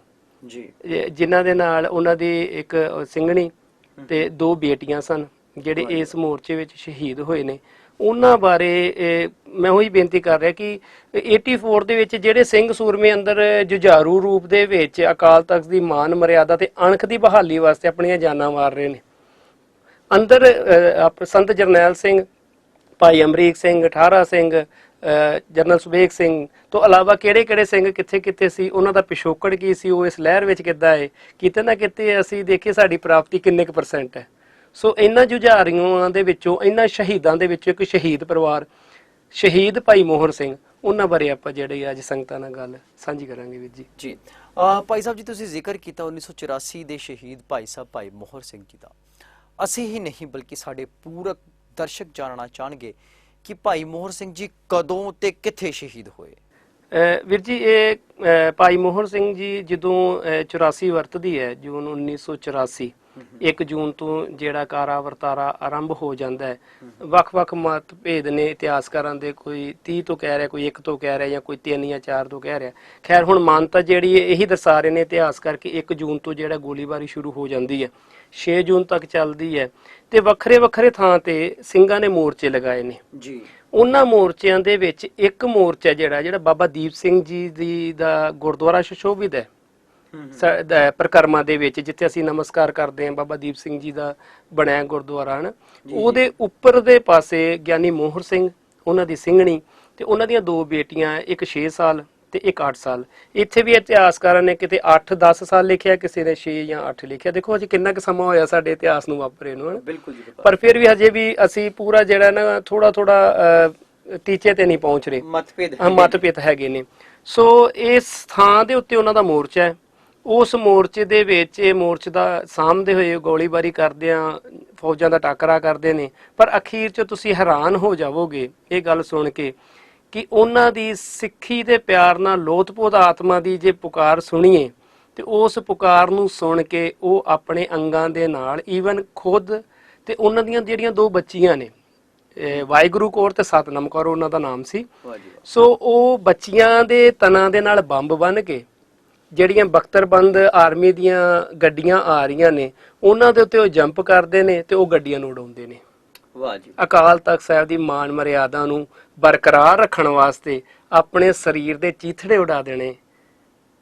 ਜੀ, ਜਿਨ੍ਹਾਂ ਦੇ ਨਾਲ ਉਹਨਾਂ ਦੀ ਇੱਕ ਸਿੰਘਣੀ ਤੇ 2 ਬੇਟੀਆਂ ਸਨ, ਜਿਹੜੇ ਇਸ ਮੋਰਚੇ ਵਿੱਚ ਸ਼ਹੀਦ ਹੋਏ ਨੇ। ਉਹਨਾਂ ਬਾਰੇ ਮੈਂ ਉਹੀ ਬੇਨਤੀ ਕਰ ਰਿਹਾ ਕਿ 84 ਦੇ ਵਿੱਚ ਜਿਹੜੇ ਸਿੰਘ ਸੂਰਮੇ ਅੰਦਰ ਜੁਝਾਰੂ ਰੂਪ ਦੇ ਵਿੱਚ ਅਕਾਲ ਤਖਤ ਦੀ ਮਾਨ ਮਰਿਆਦਾ ਤੇ ਅਣਖ ਦੀ ਬਹਾਲੀ ਵਾਸਤੇ ਆਪਣੀਆਂ ਜਾਨਾਂ ਮਾਰ ਰਹੇ ਨੇ, ਅੰਦਰ ਸੰਤ ਜਰਨੈਲ ਸਿੰਘ, ਭਾਈ ਅਮਰੀਕ ਸਿੰਘ, ਠਾਰਾ ਸਿੰਘ, ਜਨਰਲ ਸੁਬੇਗ ਸਿੰਘ ਤੋਂ ਇਲਾਵਾ ਕਿਹੜੇ ਸਿੰਘ ਕਿੱਥੇ ਕਿੱਥੇ ਸੀ, ਉਹਨਾਂ ਦਾ ਪਿਛੋਕੜ ਕੀ ਸੀ, ਉਹ ਇਸ ਲਹਿਰ ਵਿੱਚ ਕਿੱਦਾਂ ਹੈ, ਕਿਤੇ ਨਾ ਕਿਤੇ ਅਸੀਂ ਦੇਖੀਏ ਸਾਡੀ ਪ੍ਰਾਪਤੀ ਕਿੰਨੇ ਕੁ % ਹੈ। ਸੋ ਇਹਨਾਂ ਜੁਝਾਰੀਆਂ ਦੇ ਵਿੱਚੋਂ, ਇਹਨਾਂ ਸ਼ਹੀਦਾਂ ਦੇ ਵਿੱਚੋਂ ਇੱਕ ਸ਼ਹੀਦ ਪਰਿਵਾਰ, ਸ਼ਹੀਦ ਭਾਈ ਮੋਹਰ ਸਿੰਘ, ਉਹਨਾਂ ਬਾਰੇ ਆਪਾਂ ਜਿਹੜੇ ਅੱਜ ਸੰਗਤਾਂ ਨਾਲ ਗੱਲ ਸਾਂਝੀ ਕਰਾਂਗੇ ਵੀਰ ਜੀ। ਜੀ ਭਾਈ ਸਾਹਿਬ ਜੀ, ਤੁਸੀਂ ਜ਼ਿਕਰ ਕੀਤਾ 1984 ਦੇ ਸ਼ਹੀਦ ਭਾਈ ਸਾਹਿਬ ਭਾਈ ਮੋਹਰ ਸਿੰਘ ਜੀ ਦਾ। ਅਸੀਂ ਹੀ ਨਹੀਂ ਬਲਕਿ ਸਾਡੇ ਪੂਰਕ ਦਰਸ਼ਕ ਜਾਣਨਾ ਚਾਹਣਗੇ ਕਿ ਭਾਈ ਮੋਹਰ ਸਿੰਘ ਜੀ ਕਦੋਂ ਤੇ ਕਿੱਥੇ ਸ਼ਹੀਦ ਹੋਏ? ਵੀਰ ਜੀ, ਇਹ ਭਾਈ ਮੋਹਰ ਸਿੰਘ ਜੀ ਜਦੋਂ 84 ਵਰਤਦੀ ਹੈ, ਜੂਨ 1984, 1 ਜੂਨ ਤੋਂ ਜਿਹੜਾ ਕਾਰਾ ਵਰਤਾਰਾ ਆਰੰਭ ਹੋ ਜਾਂਦਾ ਹੈ। ਵੱਖ-ਵੱਖ ਮਤਭੇਦ ਨੇ ਇਤਿਹਾਸਕਾਰਾਂ ਦੇ, ਕੋਈ 30 ਤੋਂ ਕਹਿ ਰਿਹਾ, ਕੋਈ 1 ਤੋਂ ਕਹਿ ਰਿਹਾ, ਜਾਂ ਕੋਈ 3 ਜਾਂ 4 ਤੋਂ ਕਹਿ ਰਿਹਾ। ਖੈਰ, ਹੁਣ ਮਾਨਤਾ ਜਿਹੜੀ ਹੈ ਇਹੀ ਦਰਸਾ ਰਹੇ ਨੇ ਇਤਿਹਾਸਕਾਰ ਕਿ 1 ਜੂਨ ਤੋਂ ਜਿਹੜਾ ਗੋਲੀਬਾਰੀ ਸ਼ੁਰੂ ਹੋ ਜਾਂਦੀ ਹੈ, 6 ਜੂਨ ਤੱਕ ਚੱਲਦੀ ਹੈ, ਤੇ ਵੱਖਰੇ ਥਾਂ ਤੇ ਸਿੰਘਾਂ ਨੇ ਮੋਰਚੇ ਲਗਾਏ ਨੇ ਜੀ। ਉਹਨਾਂ ਮੋਰਚਿਆਂ ਦੇ ਵਿੱਚ ਇੱਕ ਮੋਰਚਾ ਜਿਹੜਾ ਬਾਬਾ ਦੀਪ ਸਿੰਘ ਜੀ ਦੀ ਦਾ ਗੁਰਦੁਆਰਾ ਸੁਸ਼ੋਭਿਤ ਹੈ ਪ੍ਰਕਰਮਾਂ ਦੇ ਵਿੱਚ, ਜਿੱਥੇ ਅਸੀਂ ਨਮਸਕਾਰ ਕਰਦੇ ਹਾਂ, ਬਾਬਾ ਦੀਪ ਸਿੰਘ ਜੀ ਦਾ ਬਣਿਆ ਗੁਰਦੁਆਰਾ ਹਨ, ਉਹਦੇ ਉੱਪਰ ਦੇ ਪਾਸੇ ਗਿਆਨੀ ਮੋਹਰ ਸਿੰਘ, ਉਹਨਾਂ ਦੀ ਸਿੰਘਣੀ ਤੇ ਉਹਨਾਂ ਦੀਆਂ 2 ਬੇਟੀਆਂ, ਇੱਕ 6 ਸਾਲ ਤੇ ਇੱਕ 8 ਸਾਲ। ਇੱਥੇ ਵੀ ਇਤਿਹਾਸਕਾਰਾਂ ਨੇ ਕਿਤੇ 8-10 ਸਾਲ ਲਿਖਿਆ, ਕਿਸੇ ਨੇ 6 ਜਾਂ 8 ਲਿਖਿਆ। ਦੇਖੋ ਅਜੇ ਕਿੰਨਾ ਕੁ ਸਮਾਂ ਹੋਇਆ ਸਾਡੇ ਇਤਿਹਾਸ ਨੂੰ ਵਾਪਰੇ ਨੂੰ, ਬਿਲਕੁਲ ਜੀ, ਪਰ ਫਿਰ ਵੀ ਹਜੇ ਵੀ ਅਸੀਂ ਪੂਰਾ ਜਿਹੜਾ ਨਾ ਥੋੜਾ ਟੀਚੇ ਤੇ ਨਹੀਂ ਪਹੁੰਚ ਰਹੇ, ਮਤਭੇਦ ਹੈਗੇ ਨੇ। ਸੋ ਇਸ ਥਾਂ ਦੇ ਉੱਤੇ ਉਹਨਾਂ ਦਾ ਮੋਰਚਾ ਹੈ। ਉਸ ਮੋਰਚੇ ਦੇ ਵਿੱਚ ਇਹ ਮੋਰਚੇ ਦਾ ਸਾਹਮਣੇ ਹੋਏ ਗੋਲੀਬਾਰੀ ਕਰਦਿਆਂ ਫੌਜਾਂ ਦਾ ਟਾਕਰਾ ਕਰਦੇ ਨੇ, ਪਰ ਅਖੀਰ 'ਚ ਤੁਸੀਂ ਹੈਰਾਨ ਹੋ ਜਾਵੋਗੇ ਇਹ ਗੱਲ ਸੁਣ ਕੇ ਕਿ ਉਹਨਾਂ ਦੀ ਸਿੱਖੀ ਦੇ ਪਿਆਰ ਨਾਲ ਲੋਥਪੋਤ ਆਤਮਾ ਦੀ ਜੇ ਪੁਕਾਰ ਸੁਣੀਏ, ਤੇ ਉਸ ਪੁਕਾਰ ਨੂੰ ਸੁਣ ਕੇ ਉਹ ਆਪਣੇ ਅੰਗਾਂ ਦੇ ਨਾਲ, ਈਵਨ ਖੁਦ ਤੇ ਉਹਨਾਂ ਦੀਆਂ ਜਿਹੜੀਆਂ 2 ਬੱਚੀਆਂ ਨੇ, ਵਾਹਿਗੁਰੂ ਕੌਰ ਤੇ ਸਤਨਾਮ ਕੌਰ ਉਹਨਾਂ ਦਾ ਨਾਮ ਸੀ, ਸੋ ਉਹ ਬੱਚੀਆਂ ਦੇ ਤਨਾਂ ਦੇ ਨਾਲ ਬੰਬ ਬੰਨ ਕੇ ਜਿਹੜੀਆਂ ਬਖਤਰਬੰਦ ਆਰਮੀ ਦੀਆਂ ਗੱਡੀਆਂ ਆ ਰਹੀਆਂ ਨੇ, ਉਹਨਾਂ ਦੇ ਉੱਤੇ ਉਹ ਜੰਪ ਕਰਦੇ ਨੇ ਤੇ ਉਹ ਗੱਡੀਆਂ ਨੂੰ ਉਡਾਉਂਦੇ ਨੇ। ਵਾਹ ਜੀ। ਅਕਾਲ ਤਖਤ ਸਾਹਿਬ ਦੀ ਮਾਨ ਮਰਿਆਦਾ ਨੂੰ ਬਰਕਰਾਰ ਰੱਖਣ ਵਾਸਤੇ ਆਪਣੇ ਸਰੀਰ ਦੇ ਚੀਥੜੇ ਉਡਾ ਦੇਣੇ,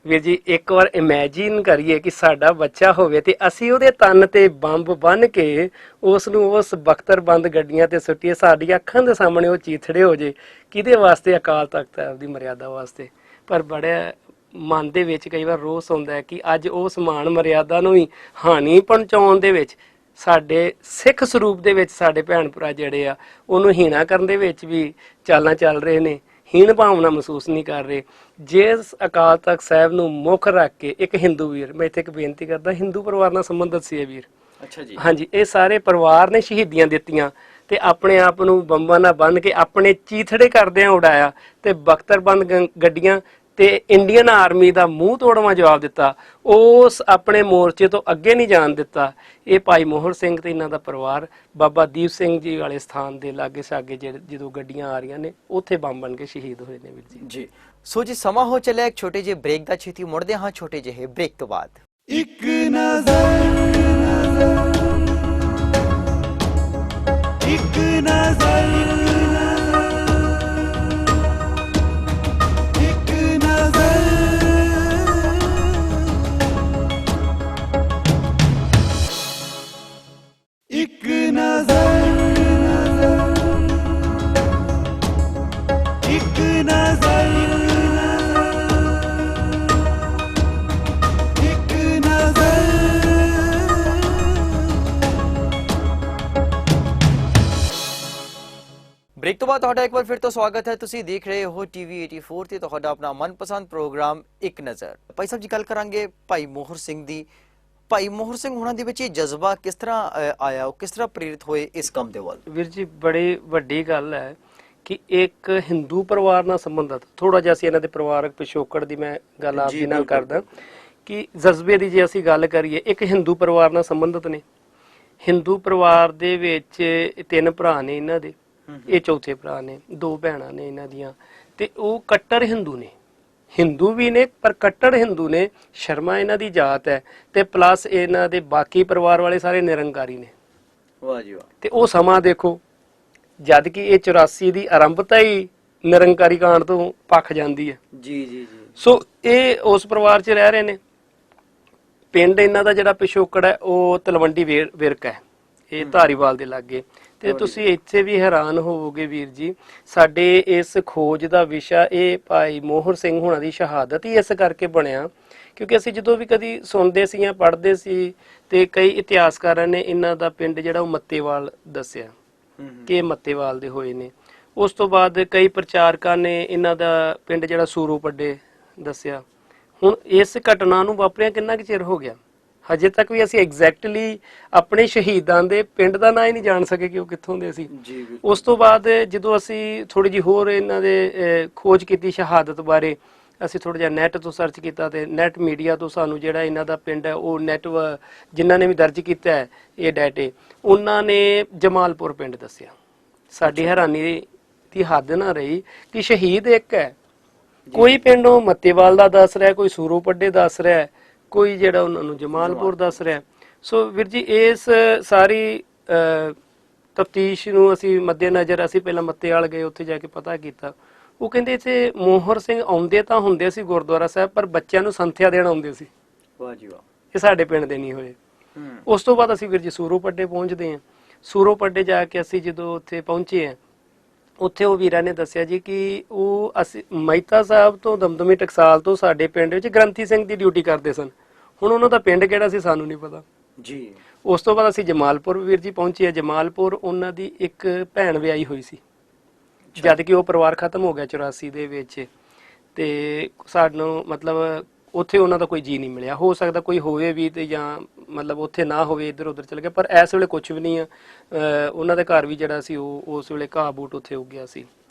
ਵੀਰ ਜੀ ਇੱਕ ਵਾਰ ਇਮੇਜਿਨ ਕਰੀਏ ਕਿ ਸਾਡਾ ਬੱਚਾ ਹੋਵੇ ਤੇ ਅਸੀਂ ਉਹਦੇ ਤਨ ਤੇ ਬੰਬ ਬੰਨ ਕੇ ਉਸ ਨੂੰ ਉਸ ਬਖਤਰਬੰਦ ਗੱਡੀਆਂ ਤੇ ਸੁੱਟੀਏ, ਸਾਡੀਆਂ ਅੱਖਾਂ ਦੇ ਸਾਹਮਣੇ ਉਹ ਚੀਥੜੇ ਹੋ ਜੇ। ਕਿਹਦੇ ਵਾਸਤੇ? ਅਕਾਲ ਤਖਤ ਸਾਹਿਬ ਦੀ ਮਰਿਆਦਾ ਵਾਸਤੇ। ਪਰ ਬੜਾ ਮਨ ਦੇ ਵਿੱਚ ਕਈ ਵਾਰ ਰੋਸ ਹੁੰਦਾ ਹੈ ਕਿ ਅੱਜ ਉਸ ਮਾਣ ਮਰਿਆਦਾ ਨੂੰ ਵੀ ਹਾਨੀ ਪਹੁੰਚਾਉਣ ਦੇ ਵਿੱਚ, ਸਾਡੇ ਸਿੱਖ ਸਰੂਪ ਦੇ ਵਿੱਚ ਸਾਡੇ ਭੈਣ ਭਰਾ ਜਿਹੜੇ ਆ ਉਹਨੂੰ ਹੀਣਾ ਕਰਨ ਦੇ ਵਿੱਚ ਵੀ ਚਾਲਾਂ ਚੱਲ ਰਹੇ ਨੇ, ਹੀਣ ਭਾਵਨਾ ਮਹਿਸੂਸ ਨਹੀਂ ਕਰ ਰਹੇ। ਜੇ ਅਕਾਲ ਤਖਤ ਸਾਹਿਬ ਨੂੰ ਮੁੱਖ ਰੱਖ ਕੇ ਇੱਕ ਹਿੰਦੂ ਵੀਰ, ਮੈਂ ਇੱਥੇ ਇੱਕ ਬੇਨਤੀ ਕਰਦਾ, ਹਿੰਦੂ ਪਰਿਵਾਰ ਨਾਲ ਸੰਬੰਧਿਤ ਸੀ ਇਹ ਵੀਰ। ਅੱਛਾ ਜੀ। ਹਾਂਜੀ, ਇਹ ਸਾਰੇ ਪਰਿਵਾਰ ਨੇ ਸ਼ਹੀਦੀਆਂ ਦਿੱਤੀਆਂ ਤੇ ਆਪਣੇ ਆਪ ਨੂੰ ਬੰਬਾਂ ਨਾਲ ਬੰਨ੍ਹ ਕੇ ਆਪਣੇ ਚੀਥੜੇ ਕਰਦਿਆਂ ਉਡਾਇਆ ਤੇ ਬਖਤਰਬੰਦ ਗੱਡੀਆਂ ਤੇ ਇੰਡੀਅਨ ਆਰਮੀ ਦਾ ਮੂੰਹ ਤੋੜਵਾਂ ਜਵਾਬ ਦਿੱਤਾ। ਉਸ ਆਪਣੇ ਮੋਰਚੇ ਤੋਂ ਅੱਗੇ ਨਹੀਂ ਜਾਣ ਦਿੱਤਾ। ਇਹ ਭਾਈ ਮੋਹਰ ਸਿੰਘ ਤੇ ਇਹਨਾਂ ਦਾ ਪਰਿਵਾਰ ਬਾਬਾ ਦੀਪ ਸਿੰਘ ਜੀ ਵਾਲੇ ਸਥਾਨ ਦੇ ਲਾਗੇ ਸਾਗੇ ਜਦੋਂ ਗੱਡੀਆਂ ਆ ਰਹੀਆਂ ਨੇ ਉੱਥੇ ਬੰਬ ਬਣ ਕੇ ਸ਼ਹੀਦ ਹੋਏ ਨੇ ਵੀਰ ਜੀ। ਜੀ ਸੋ ਜੀ ਸਮਾਂ ਹੋ ਚੱਲਿਆ ਇੱਕ ਛੋਟੇ ਜਿਹੇ ਬ੍ਰੇਕ ਦਾ। ਛੇਤੀ ਮੁੜਦੇ ਹਾਂ ਛੋਟੇ ਜਿਹੇ ਬ੍ਰੇਕ ਤੋਂ ਬਾਅਦ। ਇੱਕ ਨਜ਼ਰ ਇੱਕ ਨਜ਼ਰ ਇੱਕ ਨਜ਼ਰ ਇੱਕ ਨਜ਼ਰ ਇੱਕ ਨਜ਼ਰ ਇੱਕ ਨਜ਼ਰ। ਬ੍ਰੇਕ ਤੋਂ ਬਾਅਦ ਤੁਹਾਡਾ ਇੱਕ ਵਾਰ ਫਿਰ ਤੋਂ ਸਵਾਗਤ ਹੈ। ਤੁਸੀਂ ਦੇਖ ਰਹੇ ਹੋ ਟੀਵੀ 84 ਤੇ ਤੁਹਾਡਾ ਆਪਣਾ ਮਨਪਸੰਦ ਪ੍ਰੋਗਰਾਮ ਇੱਕ ਨਜ਼ਰ। ਭਾਈ ਸਾਹਿਬ ਜੀ ਗੱਲ ਕਰਾਂਗੇ ਭਾਈ ਮੋਹਰ ਸਿੰਘ ਦੀ। ਭਾਈ ਮੋਹਰ ਸਿੰਘ ਉਹਨਾਂ ਦੇ ਵਿੱਚ ਇਹ ਜਜ਼ਬਾ ਕਿਸ ਤਰ੍ਹਾਂ ਆਇਆ, ਉਹ ਕਿਸ ਤਰ੍ਹਾਂ ਪ੍ਰੇਰਿਤ ਹੋਏ ਇਸ ਕੰਮ ਦੇ ਵੱਲ? ਵੀਰ ਜੀ ਬੜੀ ਵੱਡੀ ਗੱਲ ਹੈ ਕਿ ਇੱਕ ਹਿੰਦੂ ਪਰਿਵਾਰ ਨਾਲ ਸੰਬੰਧਿਤ, ਥੋੜਾ ਜਿਹਾ ਅਸੀਂ ਇਹਨਾਂ ਦੇ ਪਰਿਵਾਰਕ ਪਿਛੋਕੜ ਦੀ ਮੈਂ ਗੱਲ ਆਪ ਜੀ ਨਾਲ ਕਰਦਾ ਕਿ ਜਜ਼ਬੇ ਦੀ ਜੇ ਅਸੀਂ ਗੱਲ ਕਰੀਏ, ਇੱਕ ਹਿੰਦੂ ਪਰਿਵਾਰ ਨਾਲ ਸੰਬੰਧਿਤ ਨੇ। ਹਿੰਦੂ ਪਰਿਵਾਰ ਦੇ ਵਿੱਚ 3 ਭਰਾ ਨੇ ਇਹਨਾਂ ਦੇ, ਇਹ ਚੌਥੇ ਭਰਾ ਨੇ, 2 ਭੈਣਾਂ ਨੇ ਇਹਨਾਂ ਦੀਆਂ, ਤੇ ਉਹ ਕੱਟੜ ਹਿੰਦੂ ਨੇ, ਹਿੰਦੂ ਵੀ ਨੇ ਪਰ ਕੱਟੜ ਹਿੰਦੂ ਨੇ। ਸ਼ਰਮਾ ਇਹਨਾਂ ਦੀ ਜਾਤ ਹੈ ਤੇ ਪਲੱਸ ਇਹਨਾਂ ਦੇ ਬਾਕੀ ਪਰਿਵਾਰ ਵਾਲੇ ਸਾਰੇ ਨਿਰੰਕਾਰੀ ਨੇ। ਵਾਹ ਜੀ ਵਾਹ। ਤੇ ਉਹ ਸਮਾਂ ਦੇਖੋ ਜਦ ਕਿ ਇਹ 84 ਦੀ ਆਰੰਭਤਾ ਹੀ ਨਿਰੰਕਾਰੀ ਕਾਂਡ ਤੋਂ ਪੱਖ ਜਾਂਦੀ ਹੈ। ਜੀ ਜੀ ਜੀ। ਸੋ ਇਹ ਉਸ ਪਰਿਵਾਰ 'ਚ ਰਹਿ ਰਹੇ ਨੇ। ਪਿੰਡ ਇਹਨਾਂ ਦਾ ਜਿਹੜਾ ਪਿਛੋਕੜ ਹੈ ਉਹ ਤਲਵੰਡੀ ਵਿਰਕ ਹੈ, ਇਹ ਧਾਰੀਵਾਲ ਦੇ ਲਾਗੇ। ਤੇ ਤੁਸੀਂ ਇੱਥੇ ਵੀ ਹੈਰਾਨ ਹੋਵੋਗੇ ਵੀਰ ਜੀ, ਸਾਡੇ ਇਸ ਖੋਜ ਦਾ ਵਿਸ਼ਾ ਇਹ ਭਾਈ ਮੋਹਰ ਸਿੰਘ ਹੋਣਾ ਦੀ ਸ਼ਹਾਦਤ ਹੀ ਇਸ ਕਰਕੇ ਬਣਿਆ ਕਿਉਂਕਿ ਅਸੀਂ ਜਦੋਂ ਵੀ ਕਦੀ ਸੁਣਦੇ ਸੀ ਜਾਂ ਪੜ੍ਹਦੇ ਸੀ ਤੇ ਕਈ ਇਤਿਹਾਸਕਾਰਾਂ ਨੇ ਇਹਨਾਂ ਦਾ ਪਿੰਡ ਜਿਹੜਾ ਉਹ ਮੱਤੇਵਾਲ ਦੱਸਿਆ ਕਿ ਇਹ ਮੱਤੇਵਾਲ ਦੇ ਹੋਏ ਨੇ। ਉਸ ਤੋਂ ਬਾਅਦ ਕਈ ਪ੍ਰਚਾਰਕਾਂ ਨੇ ਇਹਨਾਂ ਦਾ ਪਿੰਡ ਜਿਹੜਾ ਸੂਰੋਪੱਡੇ ਦੱਸਿਆ। ਹੁਣ ਇਸ ਘਟਨਾ ਨੂੰ ਵਾਪਰਿਆ ਕਿੰਨਾ ਕੁ ਚਿਰ ਹੋ ਗਿਆ, ਹਜੇ ਤੱਕ ਵੀ ਅਸੀਂ ਐਗਜ਼ੈਕਟਲੀ ਆਪਣੇ ਸ਼ਹੀਦਾਂ ਦੇ ਪਿੰਡ ਦਾ ਨਾਂ ਹੀ ਨਹੀਂ ਜਾਣ ਸਕੇ ਕਿ ਉਹ ਕਿੱਥੋਂ ਦੇ ਸੀ। ਉਸ ਤੋਂ ਬਾਅਦ ਜਦੋਂ ਅਸੀਂ ਥੋੜੀ ਜਿਹੀ ਹੋਰ ਇਹਨਾਂ ਦੇ ਖੋਜ ਕੀਤੀ ਸ਼ਹਾਦਤ ਬਾਰੇ, ਅਸੀਂ ਥੋੜਾ ਜਿਹਾ ਨੈਟ ਤੋਂ ਸਰਚ ਕੀਤਾ ਤੇ ਨੈਟ ਮੀਡੀਆ ਤੋਂ ਸਾਨੂੰ ਜਿਹੜਾ ਇਹਨਾਂ ਦਾ ਪਿੰਡ ਹੈ ਉਹ ਨੈਟ ਜਿਨ੍ਹਾਂ ਨੇ ਵੀ ਦਰਜ ਕੀਤਾ ਹੈ ਇਹ ਡਾਟੇ, ਉਹਨਾਂ ਨੇ ਜਮਾਲਪੁਰ ਪਿੰਡ ਦੱਸਿਆ। ਸਾਡੀ ਹੈਰਾਨੀ ਦੀ ਹੱਦ ਨਾ ਰਹੀ ਕਿ ਸ਼ਹੀਦ ਇੱਕ ਹੈ। ਕੋਈ ਪਿੰਡੋਂ ਮੱਤੇਵਾਲ ਦਾ ਦੱਸ ਰਿਹਾ, ਕੋਈ ਸੂਰੋਪੱਡੇ ਦੱਸ ਰਿਹਾ, ਕੋਈ ਜਿਹੜਾ ਉਹਨਾਂ ਨੂੰ ਜਮਾਲਪੁਰ ਦੱਸ ਰਿਹਾ। ਸੋ ਵੀਰ ਜੀ ਇਸ ਸਾਰੀ ਤਫਤੀਸ਼ ਨੂੰ ਅਸੀਂ ਮੱਦੇਨਜ਼ਰ ਅਸੀਂ ਪਹਿਲਾਂ ਮੱਤੇਵਾਲ ਗਏ, ਉੱਥੇ ਜਾ ਕੇ ਪਤਾ ਕੀਤਾ। ਉਹ ਕਹਿੰਦੇ ਇੱਥੇ ਮੋਹਰ ਸਿੰਘ ਆਉਂਦੇ ਤਾਂ ਹੁੰਦੇ ਸੀ ਗੁਰਦੁਆਰਾ ਸਾਹਿਬ, ਪਰ ਬੱਚਿਆਂ ਨੂੰ ਸੰਥਿਆ ਦੇਣ ਆਉਂਦੇ ਸੀ। ਵਾਹ ਜੀ ਵਾਹ। ਇਹ ਸਾਡੇ ਪਿੰਡ ਦੇ ਨਹੀਂ ਹੋਏ। ਉਸ ਤੋਂ ਬਾਅਦ ਅਸੀਂ ਵੀਰ ਜੀ ਸੂਰੋਪੱਡੇ ਪਹੁੰਚਦੇ ਹਾਂ। ਸੂਰੋਪੱਡੇ ਜਾ ਕੇ ਅਸੀਂ ਜਦੋਂ ਉੱਥੇ ਪਹੁੰਚੇ ਹਾਂ, ਉੱਥੇ ਉਹ ਵੀਰਾਂ ਨੇ ਦੱਸਿਆ ਜੀ ਕਿ ਉਹ ਅਸੀਂ ਮਹਿਤਾ ਸਾਹਿਬ ਤੋਂ ਦਮਦਮੀ ਟਕਸਾਲ ਤੋਂ ਸਾਡੇ ਪਿੰਡ ਵਿੱਚ ਗ੍ਰੰਥੀ ਸਿੰਘ ਦੀ ਡਿਊਟੀ ਕਰਦੇ ਸਨ। ਹੁਣ ਉਹਨਾਂ ਦਾ ਪਿੰਡ ਕਿਹੜਾ ਸੀ ਸਾਨੂੰ ਨਹੀਂ ਪਤਾ ਜੀ। ਉਸ ਤੋਂ ਬਾਅਦ ਅਸੀਂ ਜਮਾਲਪੁਰ ਵੀਰ ਜੀ ਪਹੁੰਚੇ। ਜਮਾਲਪੁਰ ਉਹਨਾਂ ਦੀ ਇੱਕ ਭੈਣ ਵਿਆਹੀ ਹੋਈ ਸੀ ਜਦ ਕਿ ਉਹ ਪਰਿਵਾਰ ਖਤਮ ਹੋ ਗਿਆ 84 ਦੇ ਵਿੱਚ, ਤੇ ਸਾਨੂੰ ਮਤਲਬ ਉੱਥੇ ਉਹਨਾਂ ਦਾ ਕੋਈ ਜੀ ਨਹੀਂ ਮਿਲਿਆ। ਹੋ ਸਕਦਾ ਕੋਈ ਹੋਵੇ ਵੀ ਤੇ ਜਾਂ ਮਤਲਬ ਉੱਥੇ ਨਾ ਹੋਵੇ, ਇੱਧਰ ਉੱਧਰ ਚਲੇ ਗਿਆ, ਪਰ ਇਸ ਵੇਲੇ ਕੁਝ ਵੀ ਨਹੀਂ ਆ। ਉਹਨਾਂ ਦੇ ਘਰ ਵੀ ਜਿਹੜਾ ਸੀ ਉਹ ਉਸ ਵੇਲੇ ਘਾਹ ਬੂਟ ਉੱਥੇ ਉੱਗ ਗਿਆ ਸੀ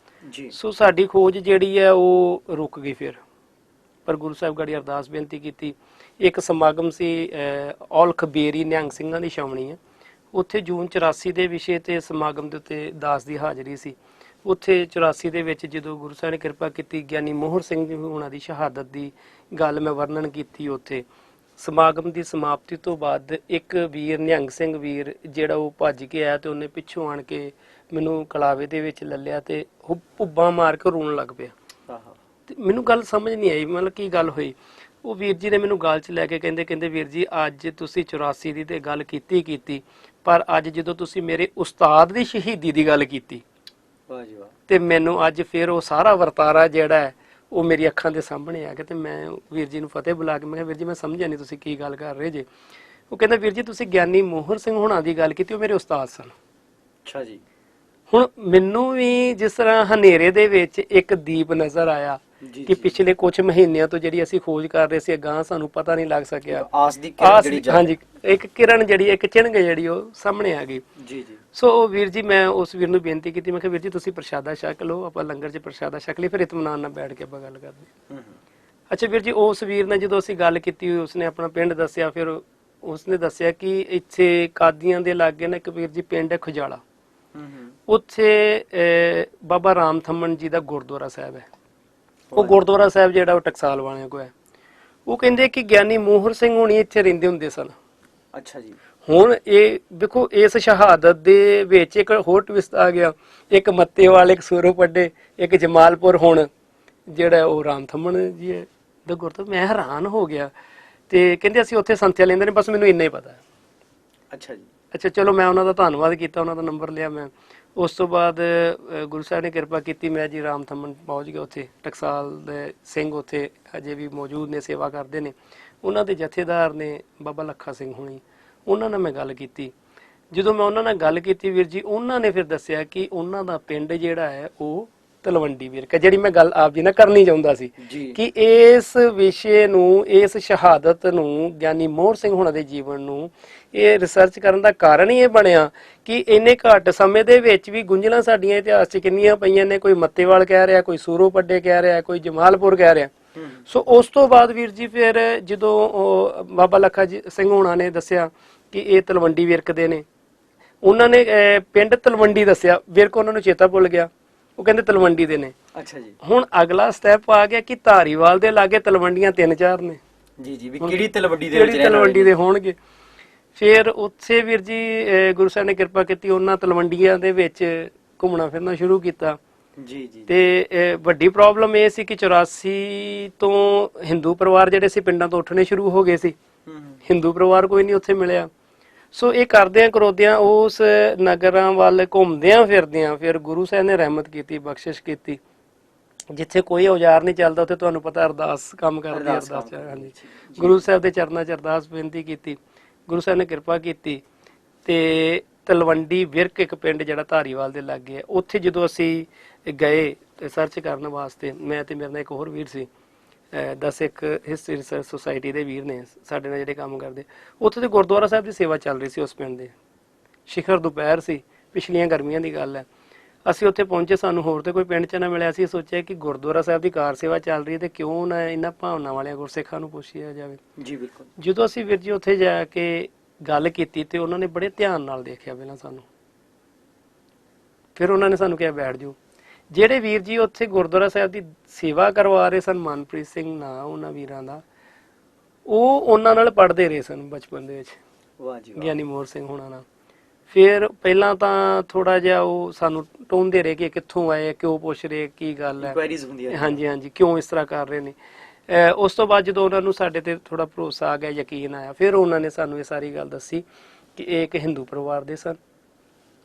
ਜੀ। ਸੋ ਸਾਡੀ ਖੋਜ ਜਿਹੜੀ ਹੈ ਉਹ ਰੁਕ ਗਈ ਫਿਰ, ਪਰ ਗੁਰੂ ਸਾਹਿਬ ਗੜੀ ਅਰਦਾਸ ਬੇਨਤੀ ਕੀਤੀ। ਇੱਕ ਸਮਾਗਮ ਸੀ ਔਲਖ ਬੇਰੀ ਨਿਹੰਗ ਸਿੰਘਾਂ ਦੀ ਛਾਉਣੀ ਹੈ, ਉੱਥੇ ਜੂਨ 84 ਦੇ ਵਿਸ਼ੇ ਤੇ ਸਮਾਗਮ ਦੇ ਉੱਤੇ ਦਾਸ ਦੀ ਹਾਜ਼ਰੀ ਸੀ। ਉੱਥੇ 84 ਦੇ ਵਿੱਚ ਜਦੋਂ ਗੁਰੂ ਸਾਹਿਬ ਨੇ ਕਿਰਪਾ ਕੀਤੀ, ਗਿਆਨੀ ਮੋਹਰ ਸਿੰਘ ਜੀ ਉਹਨਾਂ ਦੀ ਸ਼ਹਾਦਤ ਦੀ ਗੱਲ ਮੈਂ ਵਰਣਨ ਕੀਤੀ। ਉੱਥੇ ਸਮਾਗਮ ਦੀ ਸਮਾਪਤੀ ਤੋਂ ਬਾਅਦ ਇੱਕ ਵੀਰ ਨਿਹੰਗ ਸਿੰਘ ਵੀਰ ਜਿਹੜਾ ਉਹ ਭੱਜ ਕੇ ਆਇਆ ਤੇ ਉਹਨੇ ਪਿੱਛੋਂ ਆਣ ਕੇ ਮੈਨੂੰ ਕਲਾਵੇ ਦੇ ਵਿੱਚ ਲੱਲਿਆ ਤੇ ਭੁੱਬਾਂ ਮਾਰ ਕੇ ਰੋਣ ਲੱਗ ਪਿਆ। ਤੇ ਮੈਨੂੰ ਗੱਲ ਸਮਝ ਨਹੀਂ ਆਈ, ਮਤਲਬ ਕੀ ਗੱਲ ਹੋਈ। ਉਹ ਵੀਰ ਜੀ ਨੇ ਮੈਨੂੰ ਗੱਲ 'ਚ ਲੈ ਕੇ ਕਹਿੰਦੇ ਵੀਰ ਜੀ ਅੱਜ ਤੁਸੀਂ 84 ਦੀ ਤੇ ਗੱਲ ਕੀਤੀ ਪਰ ਅੱਜ ਜਦੋਂ ਤੁਸੀਂ ਮੇਰੇ ਉਸਤਾਦ ਦੀ ਸ਼ਹੀਦੀ ਦੀ ਗੱਲ ਕੀਤੀ ਵਾਹ ਜੀ ਵਾਹ, ਤੇ ਮੈਨੂੰ ਅੱਜ ਫਿਰ ਉਹ ਸਾਰਾ ਵਰਤਾਰਾ ਜਿਹੜਾ ਹੈ ਉਹ ਮੇਰੀ ਅੱਖਾਂ ਦੇ ਸਾਹਮਣੇ ਆ ਗਿਆ ਤੇ ਮੈਂ ਵੀਰ ਜੀ ਨੂੰ ਫਤਿਹ ਬੁਲਾ ਕੇ ਮੈਂ ਕਿਹਾ ਵੀਰ ਜੀ ਮੈਂ ਸਮਝਿਆ ਨਹੀਂ ਤੁਸੀਂ ਕੀ ਗੱਲ ਕਰ ਰਹੇ ਜੇ। ਉਹ ਕਹਿੰਦਾ ਵੀਰ ਜੀ ਤੁਸੀਂ ਗਿਆਨੀ ਮੋਹਰ ਸਿੰਘ ਹੋਣਾ ਦੀ ਗੱਲ ਕੀਤੀ, ਉਹ ਮੇਰੇ ਉਸਤਾਦ ਸਨ। ਅੱਛਾ ਜੀ। ਹੁਣ ਮੈਨੂੰ ਵੀ ਜਿਸ ਤਰ੍ਹਾਂ ਹਨੇਰੇ ਦੇ ਵਿੱਚ ਇੱਕ ਦੀਪ ਨਜ਼ਰ ਆਇਆ ਜੀ ਕਿ ਪਿਛਲੇ ਕੁਝ ਮਹੀਨਿਆਂ ਤੋਂ ਜਿਹੜੀ ਅਸੀਂ ਖੋਜ ਕਰ ਰਹੇ ਸੀ ਅਗਾਂਹ ਸਾਨੂੰ ਪਤਾ ਨਹੀਂ ਲੱਗ ਸਕਿਆ। ਆਸ ਦੀ ਕਿਰਨ ਜਿਹੜੀ ਹਾਂਜੀ, ਇੱਕ ਕਿਰਨ ਜਿਹੜੀ ਇੱਕ ਚਿਣਗ ਜਿਹੜੀ ਉਹ ਸਾਹਮਣੇ ਆ ਗਈ। ਜੀ ਜੀ। ਸੋ ਵੀਰ ਜੀ ਮੈਂ ਉਸ ਵੀਰ ਨੂੰ ਬੇਨਤੀ ਕੀਤੀ, ਮੈਂ ਕਿਹਾ ਵੀਰ ਜੀ ਤੁਸੀਂ ਪ੍ਰਸ਼ਾਦਾ ਛਕ ਲਓ, ਆਪਾਂ ਲੰਗਰ 'ਚ ਪ੍ਰਸ਼ਾਦਾ ਛਕ ਲਈ, ਫਿਰ ਇਤਮਾਨਾਨ ਨਾਲ ਬੈਠ ਕੇ ਆਪਾਂ ਗੱਲ ਕਰਦੇ। ਅੱਛਾ ਵੀਰ ਜੀ, ਉਸ ਵੀਰ ਨਾਲ ਜਦੋਂ ਅਸੀਂ ਗੱਲ ਕੀਤੀ ਉਸਨੇ ਆਪਣਾ ਪਿੰਡ ਦੱਸਿਆ, ਫਿਰ ਉਸਨੇ ਦੱਸਿਆ ਕਿ ਇੱਥੇ ਕਾਦੀਆਂ ਦੇ ਲਾਗੇ ਨਾ ਇੱਕ ਵੀਰ ਜੀ ਪਿੰਡ ਹੈ ਖੁਜਾਲਾ, ਉੱਥੇ ਬਾਬਾ ਰਾਮ ਥੰਮਣ ਜੀ ਦਾ ਗੁਰਦੁਆਰਾ ਸਾਹਿਬ ਹੈ। ਉਹ ਗੁਰਦੁਆਰਾ ਸਾਹਿਬ ਜਿਹੜਾ ਉਹ ਟਕਸਾਲ ਵਾਲਿਆਂ ਕੋਲ ਹੈ। ਉਹ ਕਹਿੰਦੇ ਕਿ ਗਿਆਨੀ ਮੋਹਰ ਸਿੰਘ ਹੋਣੀ ਇੱਥੇ ਰਹਿੰਦੇ ਹੁੰਦੇ ਸਨ। ਅੱਛਾ ਜੀ। ਹੁਣ ਇਹ ਦੇਖੋ ਇਸ ਸ਼ਹਾਦਤ ਦੇ ਵਿੱਚ ਇੱਕ ਹੋਰ ਟਵਿਸਟ ਆ ਗਿਆ, ਇੱਕ ਮੱਤੇਵਾਲ, ਇੱਕ ਸੂਰੋਪੱਡੇ, ਇੱਕ ਜਮਾਲਪੁਰ, ਹੁਣ ਜਿਹੜਾ ਉਹ ਰਾਮ ਥੰਮਣ ਜੀ ਹੈ ਦਾ ਗੁਰਦੁਆਰਾ। ਮੈਂ ਹੈਰਾਨ ਹੋ ਗਿਆ ਤੇ ਕਹਿੰਦੇ ਅਸੀਂ ਉੱਥੇ ਸੰਥਿਆ ਲੈਂਦੇ ਨੇ, ਬਸ ਮੈਨੂੰ ਇੰਨਾ ਹੀ ਪਤਾ ਹੈ। ਅੱਛਾ ਜੀ। ਅੱਛਾ ਚਲੋ ਮੈਂ ਉਹਨਾਂ ਦਾ ਧੰਨਵਾਦ ਕੀਤਾ, ਉਹਨਾਂ ਦਾ ਨੰਬਰ ਲਿਆ ਮੈਂ। ਉਸ ਤੋਂ ਬਾਅਦ ਗੁਰੂ ਸਾਹਿਬ ਨੇ ਕਿਰਪਾ ਕੀਤੀ, ਮੈਂ ਜੀ ਰਾਮ ਥੰਮਣ ਪਹੁੰਚ ਗਿਆ। ਉੱਥੇ ਟਕਸਾਲ ਦੇ ਸਿੰਘ ਉੱਥੇ ਅਜੇ ਵੀ ਮੌਜੂਦ ਨੇ, ਸੇਵਾ ਕਰਦੇ ਨੇ। ਉਹਨਾਂ ਦੇ ਜਥੇਦਾਰ ਨੇ ਬਾਬਾ ਲੱਖਾ ਸਿੰਘ ਹੁਣੀ, ਉਹਨਾਂ ਨਾਲ ਮੈਂ ਗੱਲ ਕੀਤੀ। ਜਦੋਂ ਮੈਂ ਉਹਨਾਂ ਨਾਲ ਗੱਲ ਕੀਤੀ ਵੀਰ ਜੀ, ਉਹਨਾਂ ਨੇ ਫਿਰ ਦੱਸਿਆ ਕਿ ਉਹਨਾਂ ਦਾ ਪਿੰਡ ਜਿਹੜਾ ਹੈ ਉਹ ਤਲਵੰਡੀ ਵਿਰਕ, ਜਿਹੜੀ ਮੈਂ ਗੱਲ ਆਪ ਜੀ ਨਾਲ ਕਰਨੀ ਚਾਹੁੰਦਾ ਸੀ ਕਿ ਇਸ ਵਿਸ਼ੇ ਨੂੰ, ਇਸ ਸ਼ਹਾਦਤ ਨੂੰ, ਗਿਆਨੀ ਮੋਹਰ ਸਿੰਘ ਹੁਣਾਂ ਦੇ ਜੀਵਨ ਨੂੰ ਇਹ ਰਿਸਰਚ ਕਰਨ ਦਾ ਕਾਰਨ ਹੀ ਇਹ ਬਣਿਆ ਕਿ ਇੰਨੇ ਘੱਟ ਸਮੇਂ ਦੇ ਵਿੱਚ ਵੀ ਗੁੰਝਲਾਂ ਸਾਡੀਆਂ ਇਤਿਹਾਸ 'ਚ ਕਿੰਨੀਆਂ ਪਈਆਂ ਨੇ। ਕੋਈ ਮੱਤੇਵਾਲ ਕਹਿ ਰਿਹਾ, ਕੋਈ ਸੂਰੋਪੱਡੇ ਕਹਿ ਰਿਹਾ, ਕੋਈ ਜਮਾਲਪੁਰ ਕਹਿ ਰਿਹਾ। ਸੋ ਉਸ ਤੋਂ ਬਾਅਦ ਵੀਰ ਜੀ ਫਿਰ ਜਦੋਂ ਬਾਬਾ ਲੱਖਾ ਸਿੰਘ ਹੁਣਾਂ ਨੇ ਦੱਸਿਆ ਕਿ ਇਹ ਤਲਵੰਡੀ ਵਿਰਕ ਦੇ ਨੇ, ਉਹਨਾਂ ਨੇ ਪਿੰਡ ਤਲਵੰਡੀ ਦੱਸਿਆ, ਵਿਰਕ ਉਹਨਾਂ ਨੂੰ ਚੇਤਾ ਭੁੱਲ ਗਿਆ, ਉਹ ਕਹਿੰਦੇ ਤਲਵੰਡੀ ਦੇ ਨੇ। ਅੱਛਾ ਜੀ। ਹੁਣ ਅਗਲਾ ਸਟੈਪ ਆ ਗਿਆ ਕਿ ਧਾਰੀਵਾਲ ਦੇ ਲਾਗੇ ਤਲਵੰਡੀਆਂ 3-4 ਨੇ। ਜੀ ਜੀ, ਵੀ ਕਿਹੜੀ ਤਲਵੰਡੀ ਦੇ ਵਿੱਚ ਕਿਹੜੀ ਤਲਵੰਡੀ ਦੇ ਹੋਣਗੇ। ਫਿਰ ਉੱਥੇ ਵੀਰ ਜੀ ਗੁਰੂ ਸਾਹਿਬ ਨੇ ਕਿਰਪਾ ਕੀਤੀ, ਉਹਨਾਂ ਤਲਵੰਡੀਆਂ ਦੇ ਵਿੱਚ ਘੁੰਮਣਾ ਫਿਰਨਾ ਸ਼ੁਰੂ ਕੀਤਾ। ਜੀ ਜੀ। ਤੇ ਵੱਡੀ ਪ੍ਰੋਬਲਮ ਇਹ ਸੀ ਕਿ 84 ਤੋਂ ਹਿੰਦੂ ਪਰਿਵਾਰ ਜਿਹੜੇ ਸੀ ਪਿੰਡਾਂ ਤੋਂ ਉੱਠਣੇ ਸ਼ੁਰੂ ਹੋ ਗਏ ਸੀ। ਹਿੰਦੂ ਪਰਿਵਾਰ ਕੋਈ ਨਹੀਂ ਉੱਥੇ ਮਿਲਿਆ। ਸੋ ਇਹ ਕਰਦਿਆਂ ਕਰੋਦਿਆਂ ਉਸ ਨਗਰਾਂ ਵੱਲ ਘੁੰਮਦਿਆਂ ਫਿਰਦਿਆਂ ਫਿਰ ਗੁਰੂ ਸਾਹਿਬ ਨੇ ਰਹਿਮਤ ਕੀਤੀ, ਬਖਸ਼ਿਸ਼ ਕੀਤੀ। ਜਿੱਥੇ ਕੋਈ ਔਜ਼ਾਰ ਨਹੀਂ ਚੱਲਦਾ ਉੱਥੇ ਤੁਹਾਨੂੰ ਪਤਾ ਅਰਦਾਸ ਕੰਮ ਕਰਦੀ, ਅਰਦਾਸ। ਹਾਂਜੀ, ਗੁਰੂ ਸਾਹਿਬ ਦੇ ਚਰਨਾਂ 'ਚ ਅਰਦਾਸ ਬੇਨਤੀ ਕੀਤੀ, ਗੁਰੂ ਸਾਹਿਬ ਨੇ ਕਿਰਪਾ ਕੀਤੀ। ਤੇ ਤਲਵੰਡੀ ਵਿਰਕ ਇੱਕ ਪਿੰਡ ਜਿਹੜਾ ਧਾਰੀਵਾਲ ਦੇ ਲਾਗੇ ਹੈ, ਉੱਥੇ ਜਦੋਂ ਅਸੀਂ ਗਏ ਸਰਚ ਕਰਨ ਵਾਸਤੇ, ਮੈਂ ਤੇ ਮੇਰੇ ਨਾਲ ਇੱਕ ਹੋਰ ਵੀਰ ਸੀ, 10 ਇੱਕ ਹਿਸਟਰੀ ਰਿਸਰਚ ਸੁਸਾਇਟੀ ਦੇ ਵੀਰ ਨੇ ਸਾਡੇ ਨਾਲ ਜਿਹੜੇ ਕੰਮ ਕਰਦੇ, ਉੱਥੇ ਤੇ ਗੁਰਦੁਆਰਾ ਸਾਹਿਬ ਦੀ ਸੇਵਾ ਚੱਲ ਰਹੀ ਸੀ ਉਸ ਪਿੰਡ ਦੇ। ਸ਼ਿਖਰ ਦੁਪਹਿਰ ਸੀ, ਪਿਛਲੀਆਂ ਗਰਮੀਆਂ ਦੀ ਗੱਲ ਹੈ। ਅਸੀਂ ਉੱਥੇ ਪਹੁੰਚੇ, ਸਾਨੂੰ ਹੋਰ ਤੇ ਕੋਈ ਪਿੰਡ 'ਚ ਨਾ ਮਿਲਿਆ। ਅਸੀਂ ਸੋਚਿਆ ਕਿ ਗੁਰਦੁਆਰਾ ਸਾਹਿਬ ਦੀ ਕਾਰ ਸੇਵਾ ਚੱਲ ਰਹੀ ਹੈ ਤੇ ਕਿਉਂ ਨਾ ਇਹਨਾਂ ਭਾਵਨਾ ਵਾਲਿਆਂ ਗੁਰਸਿੱਖਾਂ ਨੂੰ ਪੁੱਛਿਆ ਜਾਵੇ। ਜੀ ਬਿਲਕੁਲ। ਜਦੋਂ ਅਸੀਂ ਵੀਰ ਜੀ ਉੱਥੇ ਜਾ ਕੇ ਗੱਲ ਕੀਤੀ ਤੇ ਉਹਨਾਂ ਨੇ ਬੜੇ ਧਿਆਨ ਨਾਲ ਦੇਖਿਆ ਪਹਿਲਾਂ ਸਾਨੂੰ, ਫਿਰ ਉਹਨਾਂ ਨੇ ਸਾਨੂੰ ਕਿਹਾ ਬੈਠ ਜਾਓ। ਜਿਹੜੇ ਵੀਰ ਜੀ ਉੱਥੇ ਗੁਰਦੁਆਰਾ ਸਾਹਿਬ ਦੀ ਸੇਵਾ ਕਰਵਾ ਰਹੇ ਸਨ, ਮਨਪ੍ਰੀਤ ਸਿੰਘ ਨਾਂ ਉਹਨਾਂ ਵੀਰਾਂ ਦਾ, ਉਹ ਉਹਨਾਂ ਨਾਲ ਪੜ੍ਹਦੇ ਰਹੇ ਸਨ ਬਚਪਨ ਦੇ ਵਿੱਚ। ਵਾਹ ਜੀ ਵਾਹ। ਗਿਆਨੀ ਮੋਹਰ ਸਿੰਘ ਹੋਣਾ ਨਾਲ। ਫਿਰ ਪਹਿਲਾਂ ਤਾਂ ਥੋੜਾ ਜਿਹਾ ਉਹ ਸਾਨੂੰ ਟੋਂਦੇ ਰਹੇ ਕਿ ਕਿੱਥੋਂ ਆਏ, ਕਿਉਂ ਪੁੱਛ ਰਹੇ, ਕੀ ਗੱਲ ਹੈ। ਹਾਂਜੀ ਹਾਂਜੀ, ਕਿਉਂ ਇਸ ਤਰ੍ਹਾਂ ਕਰ ਰਹੇ ਨੇ। ਉਸ ਤੋਂ ਬਾਅਦ ਜਦੋਂ ਉਹਨਾਂ ਨੂੰ ਸਾਡੇ ਤੇ ਥੋੜਾ ਭਰੋਸਾ ਆ ਗਿਆ, ਯਕੀਨ ਆਇਆ, ਫਿਰ ਉਹਨਾਂ ਨੇ ਸਾਨੂੰ ਇਹ ਸਾਰੀ ਗੱਲ ਦੱਸੀ ਕਿ ਇਹ ਇੱਕ ਹਿੰਦੂ ਪਰਿਵਾਰ ਦੇ ਸਨ।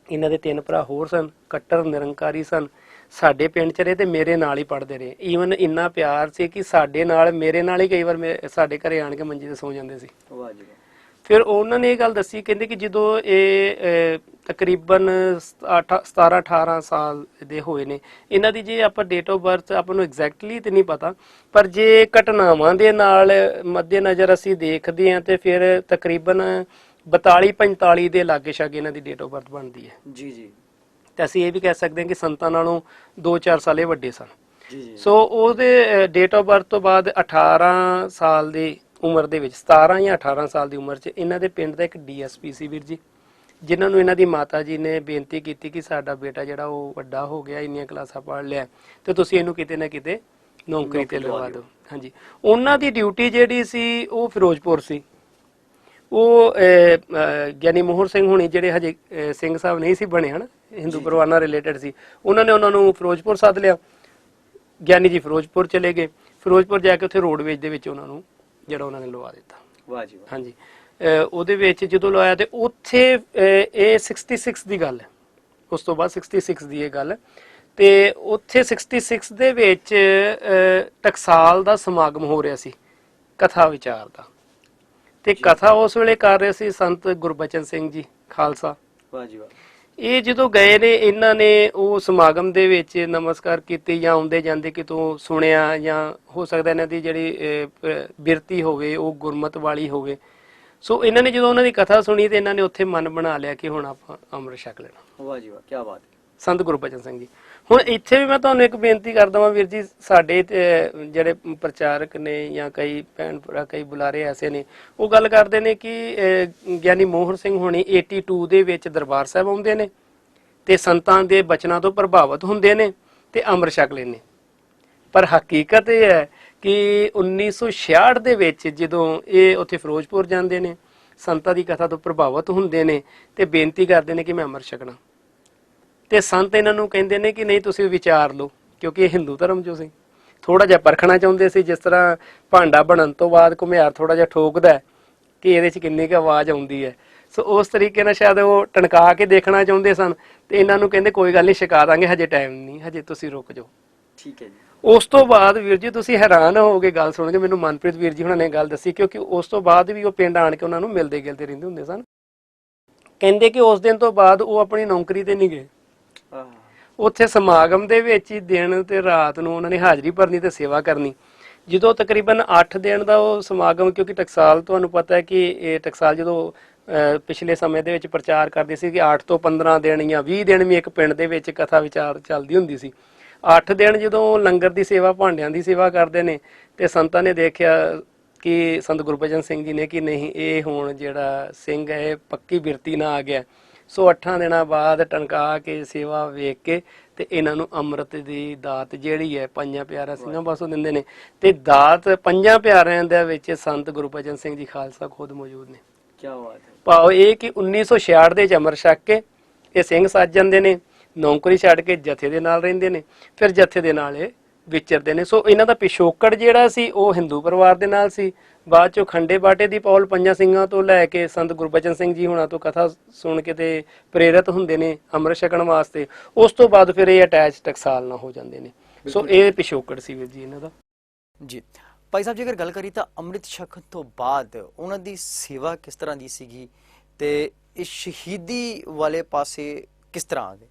ਇਹਨਾਂ ਦੇ 3 ਭਰਾ ਹੋਰ ਸਨ, ਕੱਟਰ ਨਿਰੰਕਾਰੀ ਸਨ। ਸਾਡੇ ਪਿੰਡ 'ਚ ਰਹੇ ਤੇ ਮੇਰੇ ਨਾਲ ਹੀ ਪੜ੍ਹਦੇ ਰਹੇ। ਈਵਨ ਇੰਨਾ ਪਿਆਰ ਸੀ ਕਿ ਸਾਡੇ ਨਾਲ, ਮੇਰੇ ਨਾਲ ਹੀ ਕਈ ਵਾਰ ਸਾਡੇ ਘਰੇ ਆਣ ਕੇ ਮੰਜੀ ਤੇ ਸੌ ਜਾਂਦੇ ਸੀ। ਵਾਹ ਜੀ ਵਾਹ। ਫਿਰ ਉਹਨਾਂ ਨੇ ਇਹ ਗੱਲ ਦੱਸੀ, ਕਹਿੰਦੇ ਕਿ ਜਦੋਂ ਇਹ ਤਕਰੀਬਨ 17-18 ਸਾਲ ਦੇ ਹੋਏ ਨੇ, ਇਹਨਾਂ ਦੀ ਜੇ ਆਪਾਂ ਡੇਟ ਆਫ ਬਰਥ ਆਪਾਂ ਨੂੰ ਐਗਜ਼ੈਕਟਲੀ ਤੇ ਨਹੀਂ ਪਤਾ, ਪਰ ਜੇ ਘਟਨਾਵਾਂ ਦੇ ਨਾਲ ਮੱਦੇਨਜ਼ਰ ਅਸੀਂ ਦੇਖਦੇ ਹਾਂ ਤੇ ਫਿਰ ਤਕਰੀਬਨ 42-45 ਦੇ ਲਾਗੇ ਛਾਗੇ ਇਹਨਾਂ ਦੀ ਡੇਟ ਆਫ ਬਰਥ ਬਣਦੀ ਹੈ। ਜੀ ਜੀ। ਤੇ ਅਸੀਂ ਇਹ ਵੀ ਕਹਿ ਸਕਦੇ ਹਾਂ ਕਿ ਸੰਤਾਂ ਨਾਲੋਂ 2-4 ਸਾਲ ਇਹ ਵੱਡੇ ਸਨ। ਜੀ ਜੀ। ਸੋ ਉਹਦੇ ਡੇਟ ਆਫ ਬਰਥ ਤੋਂ ਬਾਅਦ 18 ਸਾਲ ਦੀ ਉਮਰ ਦੇ ਵਿੱਚ, 17 ਜਾਂ 18 ਸਾਲ ਦੀ ਉਮਰ 'ਚ ਇਹਨਾਂ ਦੇ ਪਿੰਡ ਦਾ ਇੱਕ ਡੀਐਸਪੀ ਸੀ ਵੀਰ ਜੀ, ਜਿਨ੍ਹਾਂ ਨੂੰ ਇਹਨਾਂ ਦੀ ਮਾਤਾ ਜੀ ਨੇ ਬੇਨਤੀ ਕੀਤੀ ਕਿ ਸਾਡਾ ਬੇਟਾ ਜਿਹੜਾ ਉਹ ਵੱਡਾ ਹੋ ਗਿਆ, ਇੰਨੀਆਂ ਕਲਾਸਾਂ ਪੜ੍ਹ ਲਿਆ, ਤੇ ਤੁਸੀਂ ਇਹਨੂੰ ਕਿਤੇ ਨਾ ਕਿਤੇ ਨੌਕਰੀ ਤੇ ਲਵਾ ਦਿਓ। ਹਾਂਜੀ, ਉਹਨਾਂ ਦੀ ਡਿਊਟੀ ਜਿਹੜੀ ਸੀ ਉਹ ਫਿਰੋਜ਼ਪੁਰ ਸੀ। ਉਹ ਗਿਆਨੀ ਮੋਹਰ ਸਿੰਘ ਹੋਣੀ ਜਿਹੜੇ ਹਜੇ ਸਿੰਘ ਸਾਹਿਬ ਨਹੀਂ ਸੀ ਬਣੇ ਹਨ, ਹਿੰਦੂ ਪਰਿਵਾਰ ਨਾਲ ਰਿਲੇਟਡ ਸੀ, ਉਹਨਾਂ ਨੇ ਉਹਨਾਂ ਨੂੰ ਫਿਰੋਜ਼ਪੁਰ ਸੱਦ ਲਿਆ। ਗਿਆਨੀ ਜੀ ਫਿਰੋਜ਼ਪੁਰ ਚਲੇ ਗਏ। ਫਿਰੋਜ਼ਪੁਰ ਜਾ ਕੇ ਉੱਥੇ ਰੋਡਵੇਜ ਦੇ ਵਿੱਚ ਉਹਨਾਂ ਨੂੰ ਜਿਹੜਾ ਉਹਨਾਂ ਨੇ ਲਵਾ ਦਿੱਤਾ। ਵਾਹ ਜੀ ਵਾਹ। ਹਾਂਜੀ, ਉਹਦੇ ਵਿੱਚ ਜਦੋਂ ਲਵਾਇਆ ਤੇ ਉੱਥੇ ਇਹ 66 ਦੀ ਗੱਲ ਹੈ, ਉਸ ਤੋਂ ਬਾਅਦ 66 ਦੀ ਇਹ ਗੱਲ, ਤੇ ਉੱਥੇ 66 ਦੇ ਵਿੱਚ ਟਕਸਾਲ ਦਾ ਸਮਾਗਮ ਹੋ ਰਿਹਾ ਸੀ ਕਥਾ ਵਿਚਾਰ ਦਾ, ਤੇ ਕਥਾ ਉਸ ਵੇਲੇ ਕਰ ਰਹੇ ਸੀ ਸੰਤ ਗੁਰਬਚਨ ਸਿੰਘ ਜੀ ਖਾਲਸਾ। ਵਾਹ ਜੀ ਵਾਹ। ਇਹ ਜਦੋਂ ਗਏ ਨੇ, ਇਹਨਾਂ ਨੇ ਉਹ ਸਮਾਗਮ ਦੇ ਵਿੱਚ ਨਮਸਕਾਰ ਕੀਤੀ ਜਾਂ ਆਉਂਦੇ ਜਾਂਦੇ ਕਿਤੋਂ ਸੁਣਿਆ, ਜਾਂ ਹੋ ਸਕਦਾ ਇਹਨਾਂ ਦੀ ਜਿਹੜੀ ਬਿਰਤੀ ਹੋਵੇ ਉਹ ਗੁਰਮਤ ਵਾਲੀ ਹੋਵੇ। ਸੋ ਇਹਨਾਂ ਨੇ ਜਦੋਂ ਉਹਨਾਂ ਦੀ ਕਥਾ ਸੁਣੀ ਤੇ ਇਹਨਾਂ ਨੇ ਉੱਥੇ ਮਨ ਬਣਾ ਲਿਆ ਕਿ ਹੁਣ ਆਪਾਂ ਅੰਮ੍ਰਿਤ ਛਕ ਲੈਣਾ। ਵਾਹ ਜੀ ਵਾਹ, ਕੀ ਬਾਤ ਹੈ। ਸੰਤ ਗੁਰਬਚਨ ਸਿੰਘ ਜੀ। ਹੁਣ ਇੱਥੇ ਵੀ ਮੈਂ ਤੁਹਾਨੂੰ ਇੱਕ ਬੇਨਤੀ ਕਰਦਾ ਵਾਂ ਵੀਰ ਜੀ, ਸਾਡੇ ਜਿਹੜੇ ਪ੍ਰਚਾਰਕ ਨੇ ਜਾਂ ਕਈ ਭੈਣ ਭਰਾ, ਕਈ ਬੁਲਾਰੇ ਐਸੇ ਨੇ, ਉਹ ਗੱਲ ਕਰਦੇ ਨੇ ਕਿ ਗਿਆਨੀ ਮੋਹਰ ਸਿੰਘ ਹੋਣੀ 82 ਦੇ ਵਿੱਚ ਦਰਬਾਰ ਸਾਹਿਬ ਆਉਂਦੇ ਨੇ ਤੇ ਸੰਤਾਂ ਦੇ ਬਚਨਾਂ ਤੋਂ ਪ੍ਰਭਾਵਿਤ ਹੁੰਦੇ ਨੇ ਤੇ ਅੰਮ੍ਰਿਤ ਛਕ ਲੈਂਦੇ। ਪਰ ਹਕੀਕਤ ਇਹ ਹੈ ਕਿ 1966 ਦੇ ਵਿੱਚ ਜਦੋਂ ਇਹ ਉੱਥੇ ਫਿਰੋਜ਼ਪੁਰ ਜਾਂਦੇ ਨੇ, ਸੰਤਾਂ ਦੀ ਕਥਾ ਤੋਂ ਪ੍ਰਭਾਵਿਤ ਹੁੰਦੇ ਨੇ ਤੇ ਬੇਨਤੀ ਕਰਦੇ ਨੇ ਕਿ ਮੈਂ ਅੰਮ੍ਰਿਤ ਛਕਣਾ, ਤੇ ਸੰਤ ਇਹਨਾਂ ਨੂੰ ਕਹਿੰਦੇ ਨੇ ਕਿ ਨਹੀਂ ਤੁਸੀਂ ਵਿਚਾਰ ਲਓ, ਕਿਉਂਕਿ ਇਹ ਹਿੰਦੂ ਧਰਮ ਚੋਂ ਸੀ, ਥੋੜਾ ਜਿਹਾ ਪਰਖਣਾ ਚਾਹੁੰਦੇ ਸੀ। ਜਿਸ ਤਰ੍ਹਾਂ ਭਾਂਡਾ ਬਣਨ ਤੋਂ ਬਾਅਦ ਘੁਮਿਆਰ ਥੋੜਾ ਜਿਹਾ ਠੋਕਦਾ ਕਿ ਇਹਦੇ 'ਚ ਕਿੰਨੀ ਕੁ ਆਵਾਜ਼ ਆਉਂਦੀ ਹੈ, ਸੋ ਉਸ ਤਰੀਕੇ ਨਾਲ ਸ਼ਾਇਦ ਉਹ ਟਣਕਾ ਕੇ ਦੇਖਣਾ ਚਾਹੁੰਦੇ ਸਨ, ਤੇ ਇਹਨਾਂ ਨੂੰ ਕਹਿੰਦੇ ਕੋਈ ਗੱਲ ਨਹੀਂ, ਛਕਾ ਦਾਂਗੇ, ਹਜੇ ਟਾਈਮ ਨਹੀਂ, ਹਜੇ ਤੁਸੀਂ ਰੁਕ ਜਾਓ। ਠੀਕ ਹੈ ਜੀ। ਉਸ ਤੋਂ ਬਾਅਦ ਵੀਰ ਜੀ ਤੁਸੀਂ ਹੈਰਾਨ ਹੋਵੋਗੇ ਗੱਲ ਸੁਣ ਕੇ, ਮੈਨੂੰ ਮਨਪ੍ਰੀਤ ਵੀਰ ਜੀ ਹੁਣਾਂ ਨੇ ਗੱਲ ਦੱਸੀ, ਕਿਉਂਕਿ ਉਸ ਤੋਂ ਬਾਅਦ ਵੀ ਉਹ ਪਿੰਡ ਆਣ ਕੇ ਉਹਨਾਂ ਨੂੰ ਮਿਲਦੇ ਗਿਲਦੇ ਰਹਿੰਦੇ ਹੁੰਦੇ ਸਨ। ਕਹਿੰਦੇ ਕਿ ਉਸ ਦਿਨ ਤੋਂ ਬਾਅਦ ਉਹ ਆਪਣੀ ਨੌਕਰੀ ਤੇ ਨਹੀਂ ਗਏ, ਉੱਥੇ ਸਮਾਗਮ ਦੇ ਵਿੱਚ ਹੀ ਦਿਨ ਤੇ ਰਾਤ ਨੂੰ ਉਹਨਾਂ ਨੇ ਹਾਜ਼ਰੀ ਭਰਨੀ ਤੇ ਸੇਵਾ ਕਰਨੀ। ਜਦੋਂ ਤਕਰੀਬਨ 8 ਦਿਨ ਦਾ ਉਹ ਸਮਾਗਮ, ਕਿਉਂਕਿ ਟਕਸਾਲ ਤੁਹਾਨੂੰ ਪਤਾ ਹੈ ਕਿ ਇਹ ਟਕਸਾਲ ਜਦੋਂ ਪਿਛਲੇ ਸਮੇਂ ਦੇ ਵਿੱਚ ਪ੍ਰਚਾਰ ਕਰਦੇ ਸੀ ਕਿ 8 ਤੋਂ 15 ਦਿਨ ਜਾਂ 20 ਦਿਨ ਵੀ ਇੱਕ ਪਿੰਡ ਦੇ ਵਿੱਚ ਕਥਾ ਵਿਚਾਰ ਚੱਲਦੀ ਹੁੰਦੀ ਸੀ। 8 ਦਿਨ ਜਦੋਂ ਲੰਗਰ ਦੀ ਸੇਵਾ, ਭਾਂਡਿਆਂ ਦੀ ਸੇਵਾ ਕਰਦੇ ਨੇ, ਤੇ ਸੰਤਾਂ ਨੇ ਦੇਖਿਆ ਕਿ ਸੰਤ ਗੁਰਬਚਨ ਸਿੰਘ ਜੀ ਨੇ ਕਿ ਨਹੀਂ, ਇਹ ਹੁਣ ਜਿਹੜਾ ਸਿੰਘ ਹੈ ਪੱਕੀ ਬਿਰਤੀ ਨਾਲ ਆ ਗਿਆ। ਸੋ 8 ਦਿਨਾਂ ਬਾਅਦ ਟਣਕਾ ਕੇ ਸੇਵਾ ਵੇਖ ਕੇ ਤੇ ਇਹਨਾਂ ਨੂੰ ਅੰਮ੍ਰਿਤ ਦੀ ਦਾਤ ਜਿਹੜੀ ਹੈ 5 ਪਿਆਰਿਆਂ ਸਿੰਘਾਂ ਪਾਸੋਂ ਦਿੰਦੇ ਨੇ, ਤੇ ਦਾਤ 5 ਪਿਆਰਿਆਂ ਦੇ ਵਿੱਚ ਸੰਤ ਗੁਰਬਚਨ ਸਿੰਘ ਜੀ ਖਾਲਸਾ ਖੁਦ ਮੌਜੂਦ ਨੇ। ਕੀ ਬਾਤ ਹੈ। ਭਾਵ ਇਹ ਕਿ 1966 ਦੇ ਵਿੱਚ ਅੰਮ੍ਰਿਤ ਛਕ ਕੇ ਇਹ ਸਿੰਘ ਸੱਜ ਜਾਂਦੇ ਨੇ, ਨੌਕਰੀ ਛੱਡ ਕੇ ਜਥੇ ਦੇ ਨਾਲ ਰਹਿੰਦੇ ਨੇ, ਫਿਰ ਜਥੇ ਦੇ ਨਾਲ ਇਹ ਵਿਚਰਦੇ ਨੇ। ਸੋ ਇਹਨਾਂ ਦਾ ਪਿਛੋਕੜ ਜਿਹੜਾ ਸੀ ਉਹ ਹਿੰਦੂ ਪਰਿਵਾਰ ਦੇ ਨਾਲ ਸੀ। ਬਾਅਦ ਚੋਂ ਖੰਡੇ ਬਾਟੇ ਦੀ ਪੌਲ 5 ਸਿੰਘਾਂ ਤੋਂ ਲੈ ਕੇ ਸੰਤ ਗੁਰਬਚਨ ਸਿੰਘ ਜੀ ਹੁਣਾਂ ਤੋਂ ਕਥਾ ਸੁਣ ਕੇ ਤੇ ਪ੍ਰੇਰਿਤ ਹੁੰਦੇ ਨੇ ਅੰਮ੍ਰਿਤ ਛਕਣ ਵਾਸਤੇ। ਉਸ ਤੋਂ ਬਾਅਦ ਫਿਰ ਇਹ ਅਟੈਚ ਟਕਸਾਲ ਨਾਲ ਹੋ ਜਾਂਦੇ ਨੇ। ਸੋ ਇਹ ਪਿਛੋਕੜ ਸੀ ਵੀਰ ਜੀ ਇਹਨਾਂ ਦਾ। ਜੀ ਭਾਈ ਸਾਹਿਬ, ਜੇਕਰ ਗੱਲ ਕਰੀ ਤਾਂ ਅੰਮ੍ਰਿਤ ਛਕਣ ਤੋਂ ਬਾਅਦ ਉਹਨਾਂ ਦੀ ਸੇਵਾ ਕਿਸ ਤਰ੍ਹਾਂ ਦੀ ਸੀਗੀ ਤੇ ਇਹ ਸ਼ਹੀਦੀ ਵਾਲੇ ਪਾਸੇ ਕਿਸ ਤਰ੍ਹਾਂ ਆ ਗਏ?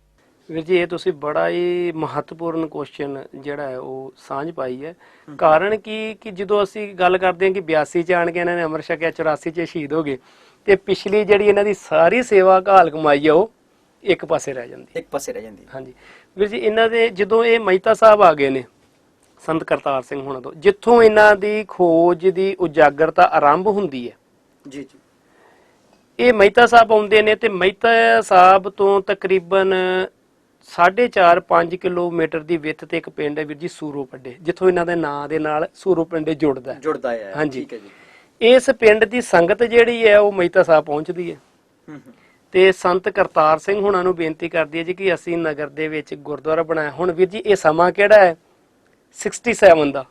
ਵੀਰ ਜੀ, ਇਹ ਤੁਸੀਂ ਬੜਾ ਹੀ ਮਹੱਤਵਪੂਰਨ ਕੁਐਸਚਨ ਜਿਹੜਾ ਹੈ ਉਹ ਸਾਂਝ ਪਾਈ ਹੈ। ਕਾਰਨ ਕਿ ਜਦੋਂ ਅਸੀਂ ਗੱਲ ਕਰਦੇ ਹਾਂ ਕਿ 82 ਚ ਆਣ ਕੇ ਇਹਨਾਂ ਨੇ ਅੰਮ੍ਰਿਤ ਛਕਿਆ, 84 ਚ ਸ਼ਹੀਦ ਹੋ ਗਏ, ਤੇ ਪਿਛਲੀ ਜਿਹੜੀ ਇਹਨਾਂ ਦੀ ਸਾਰੀ ਸੇਵਾ ਘਾਲ ਕਮਾਈ ਆ ਉਹ ਇੱਕ ਪਾਸੇ ਰਹਿ ਜਾਂਦੀ। ਇੱਕ ਪਾਸੇ ਰਹਿ ਜਾਂਦੀ। ਹਾਂਜੀ ਵੀਰ ਜੀ, ਇਹਨਾਂ ਦੇ ਜਦੋਂ ਇਹ ਮਹਿਤਾ ਸਾਹਿਬ ਆ ਗਏ ਨੇ ਸੰਤ ਕਰਤਾਰ ਸਿੰਘ ਹੋਣਾ ਤੋਂ, ਜਿੱਥੋਂ ਇਹਨਾਂ ਦੀ ਖੋਜ ਦੀ ਉਜਾਗਰਤਾ ਆਰੰਭ ਹੁੰਦੀ ਹੈ। ਜੀ ਜੀ। ਇਹ ਮਹਿਤਾ ਸਾਹਿਬ ਆਉਂਦੇ ਨੇ ਤੇ ਮਹਿਤਾ ਸਾਹਿਬ ਤੋਂ ਤਕਰੀਬਨ 4.5 ਕਿਲੋਮੀਟਰ ਦੀ ਵਿੱਥ ਤੇ ਇੱਕ ਪਿੰਡ ਹੈ ਵੀਰ ਜੀ, ਸੂਰੋ ਪਿੰਡੇ, ਜਿੱਥੋਂ ਇਹਨਾਂ ਦੇ ਨਾਂ ਦੇ ਨਾਲ ਸੂਰੋ ਪਿੰਡੇ ਜੁੜਦਾ ਹੈ। ਹਾਂਜੀ, ਠੀਕ ਹੈ ਜੀ। ਇਸ ਪਿੰਡ ਦੀ ਸੰਗਤ ਜਿਹੜੀ ਹੈ ਉਹ ਮਹਿਤਾ ਸਾਹਿਬ ਪਹੁੰਚਦੀ ਹੈ ਤੇ ਸੰਤ ਕਰਤਾਰ ਸਿੰਘ ਹੁਣਾਂ ਨੂੰ ਬੇਨਤੀ ਕਰਦੀ ਹੈ ਜੀ ਕਿ ਅਸੀਂ ਨਗਰ ਦੇ ਵਿੱਚ ਗੁਰਦੁਆਰਾ ਬਣਾਇਆ। ਹੁਣ ਵੀਰ ਜੀ ਇਹ ਸਮਾਂ ਕਿਹੜਾ ਹੈ? 67 ਦਾ।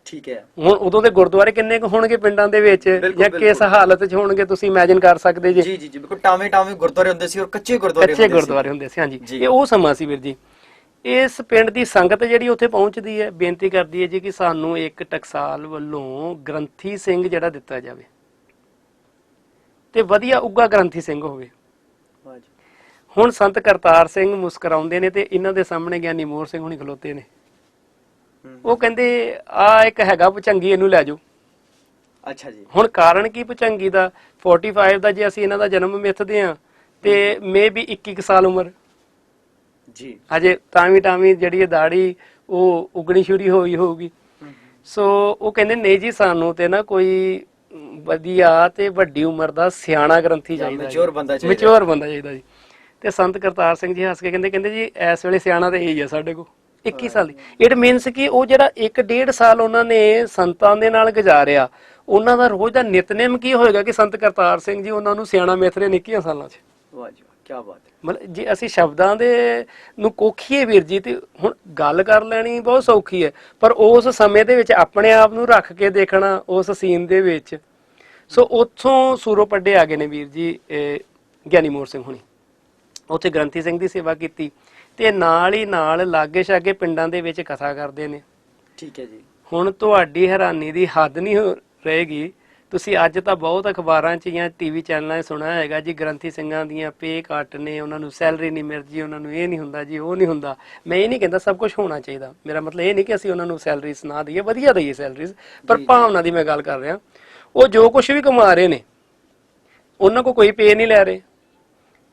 ਠੀਕ ਹੈ। ਹੁਣ ਉਦੋਂ ਦੇ ਗੁਰਦੁਆਰੇ ਕਿੰਨੇ ਕੁ ਹੋਣਗੇ ਪਿੰਡਾਂ ਦੇ ਵਿੱਚ, ਜਾਂ ਕਿਸ ਹਾਲਤ 'ਚ ਹੋਣਗੇ ਤੁਸੀਂ ਇਮੇਜਿਨ ਕਰ ਸਕਦੇ ਜੀ। ਜੀ ਜੀ ਜੀ, ਬਿਲਕੁਲ ਟਾਵੇਂ ਗੁਰਦੁਆਰੇ ਹੁੰਦੇ ਸੀ ਔਰ ਕੱਚੇ ਗੁਰਦੁਆਰੇ ਹੁੰਦੇ ਸੀ। ਹਾਂਜੀ, ਇਹ ਉਹ ਸਮਾਂ ਸੀ ਵੀਰ ਜੀ। ਇਸ ਪਿੰਡ ਦੀ ਸੰਗਤ ਜਿਹੜੀ ਉੱਥੇ ਪਹੁੰਚਦੀ ਹੈ, ਬੇਨਤੀ ਕਰਦੀ ਹੈ ਜੀ ਕਿ ਸਾਨੂੰ ਇੱਕ ਟਕਸਾਲ ਵੱਲੋਂ ਗ੍ਰੰਥੀ ਸਿੰਘ ਜਿਹੜਾ ਦਿੱਤਾ ਜਾਵੇ, ਤੇ ਵਧੀਆ ਉੱਗਾ ਗ੍ਰੰਥੀ ਸਿੰਘ ਹੋਵੇ। ਹੁਣ ਸੰਤ ਕਰਤਾਰ ਸਿੰਘ ਮੁਸਕਰਾਉਂਦੇ ਨੇ ਤੇ ਇਹਨਾਂ ਦੇ ਸਾਹਮਣੇ ਗਿਆਨੀ ਮੋਹਰ ਸਿੰਘ ਹੁਣੀ ਖਲੋਤੇ ਨੇ। ਉਹ ਕਹਿੰਦੇ ਆ ਇੱਕ ਹੈਗਾ ਭੁਚੰਗੀ, ਇਹਨੂੰ ਲੈ ਜਾਓ। ਅੱਛਾ ਜੀ। ਹੁਣ ਕਾਰਨ ਕੀ ਭੁਚੰਗੀ ਦਾ? 45 ਦਾ ਜੇ ਅਸੀਂ ਇਹਨਾਂ ਦਾ ਜਨਮ ਮਿੱਥਦੇ ਆ ਤੇ ਮੇ ਵੀ 21 ਸਾਲ ਉਮਰ ਜੀ, ਹਜੇ ਟਾਵੀਂ ਜਿਹੜੀ ਇਹ ਦਾੜੀ ਉਹ ਉਗਣੀ ਸ਼ੁਰੂ ਹੋਈ ਹੋਊਗੀ। ਸੋ ਉਹ ਕਹਿੰਦੇ ਨਹੀਂ ਜੀ, ਸਾਨੂੰ ਤੇ ਨਾ ਕੋਈ ਵਧੀਆ ਤੇ ਵੱਡੀ ਉਮਰ ਦਾ ਸਿਆਣਾ ਗ੍ਰੰਥੀ ਚਾਹੀਦਾ, ਮੈਚੁਰ ਬੰਦਾ ਚਾਹੀਦਾ ਜੀ। ਤੇ ਸੰਤ ਕਰਤਾਰ ਸਿੰਘ ਜੀ ਹੱਸ ਕੇ ਕਹਿੰਦੇ ਜੀ ਇਸ ਵੇਲੇ ਸਿਆਣਾ ਤੇ ਇਹੀ ਆ ਸਾਡੇ ਕੋਲ, 21 ਸਾਲ ਦੀ। ਇਟ ਮੀਨਸ ਕਿ ਉਹ ਜਿਹੜਾ 1.5 ਸਾਲ ਉਹਨਾਂ ਨੇ ਸੰਤਾਂ ਦੇ ਨਾਲ ਗੁਜ਼ਾਰਿਆ, ਉਹਨਾਂ ਦਾ ਰੋਜ਼ ਦਾ ਨਿਤਨੇਮ ਕੀ ਹੋਏਗਾ ਕਿ ਸੰਤ ਕਰਤਾਰ ਸਿੰਘ ਜੀ ਉਹਨਾਂ ਨੂੰ ਸਿਆਣਾ ਮਿੱਥ ਰਹੇ 21 ਸਾਲਾਂ 'ਚ। ਕੀ ਬਾਤ ਹੈ। ਮਤਲਬ ਜੇ ਅਸੀਂ ਸ਼ਬਦਾਂ ਦੇ ਨੂੰ ਕੋਖੀਏ ਵੀਰ ਜੀ, ਤੇ ਹੁਣ ਗੱਲ ਕਰ ਲੈਣੀ ਬਹੁਤ ਸੌਖੀ ਹੈ, ਪਰ ਉਸ ਸਮੇਂ ਦੇ ਵਿੱਚ ਆਪਣੇ ਆਪ ਨੂੰ ਰੱਖ ਕੇ ਦੇਖਣਾ ਉਸ ਸੀਨ ਦੇ ਵਿੱਚ। ਸੋ ਉੱਥੋਂ ਸੂਰੋਂ ਪੱਡੇ ਆ ਗਏ ਨੇ ਵੀਰ ਜੀ ਗਿਆਨੀ ਮੋਹਰ ਸਿੰਘ ਹੁਣੀ, ਉੱਥੇ ਗ੍ਰੰਥੀ ਸਿੰਘ ਦੀ ਸੇਵਾ ਕੀਤੀ, ਤੇ ਨਾਲ ਹੀ ਨਾਲ ਲਾਗੇ ਛਾਗੇ ਪਿੰਡਾਂ ਦੇ ਵਿੱਚ ਕਥਾ ਕਰਦੇ ਨੇ। ਠੀਕ ਹੈ ਜੀ। ਹੁਣ ਤੁਹਾਡੀ ਹੈਰਾਨੀ ਦੀ ਹੱਦ ਨਹੀਂ ਰਹੇਗੀ, ਤੁਸੀਂ ਅੱਜ ਤਾਂ ਬਹੁਤ ਅਖਬਾਰਾਂ 'ਚ ਜਾਂ ਟੀਵੀ ਚੈਨਲਾਂ 'ਚ ਸੁਣਿਆ ਹੈਗਾ ਜੀ, ਗ੍ਰੰਥੀ ਸਿੰਘਾਂ ਦੀਆਂ ਪੇ ਘੱਟ ਨੇ, ਉਹਨਾਂ ਨੂੰ ਸੈਲਰੀ ਨਹੀਂ ਮਿਲਦੀ, ਉਹਨਾਂ ਨੂੰ ਇਹ ਨਹੀਂ ਹੁੰਦਾ ਜੀ, ਉਹ ਨਹੀਂ ਹੁੰਦਾ। ਮੈਂ ਇਹ ਨਹੀਂ ਕਹਿੰਦਾ ਸਭ ਕੁਝ ਹੋਣਾ ਚਾਹੀਦਾ, ਮੇਰਾ ਮਤਲਬ ਇਹ ਨਹੀਂ ਕਿ ਅਸੀਂ ਉਹਨਾਂ ਨੂੰ ਸੈਲਰੀਜ਼ ਨਾ ਦਈਏ, ਵਧੀਆ ਦਈਏ ਸੈਲਰੀਜ਼, ਪਰ ਭਾਵਨਾ ਦੀ ਮੈਂ ਗੱਲ ਕਰ ਰਿਹਾ। ਉਹ ਜੋ ਕੁਝ ਵੀ ਕਮਾ ਰਹੇ ਨੇ ਉਹਨਾਂ ਕੋਲ ਕੋਈ ਪੇ ਨਹੀਂ ਲੈ ਰਹੇ।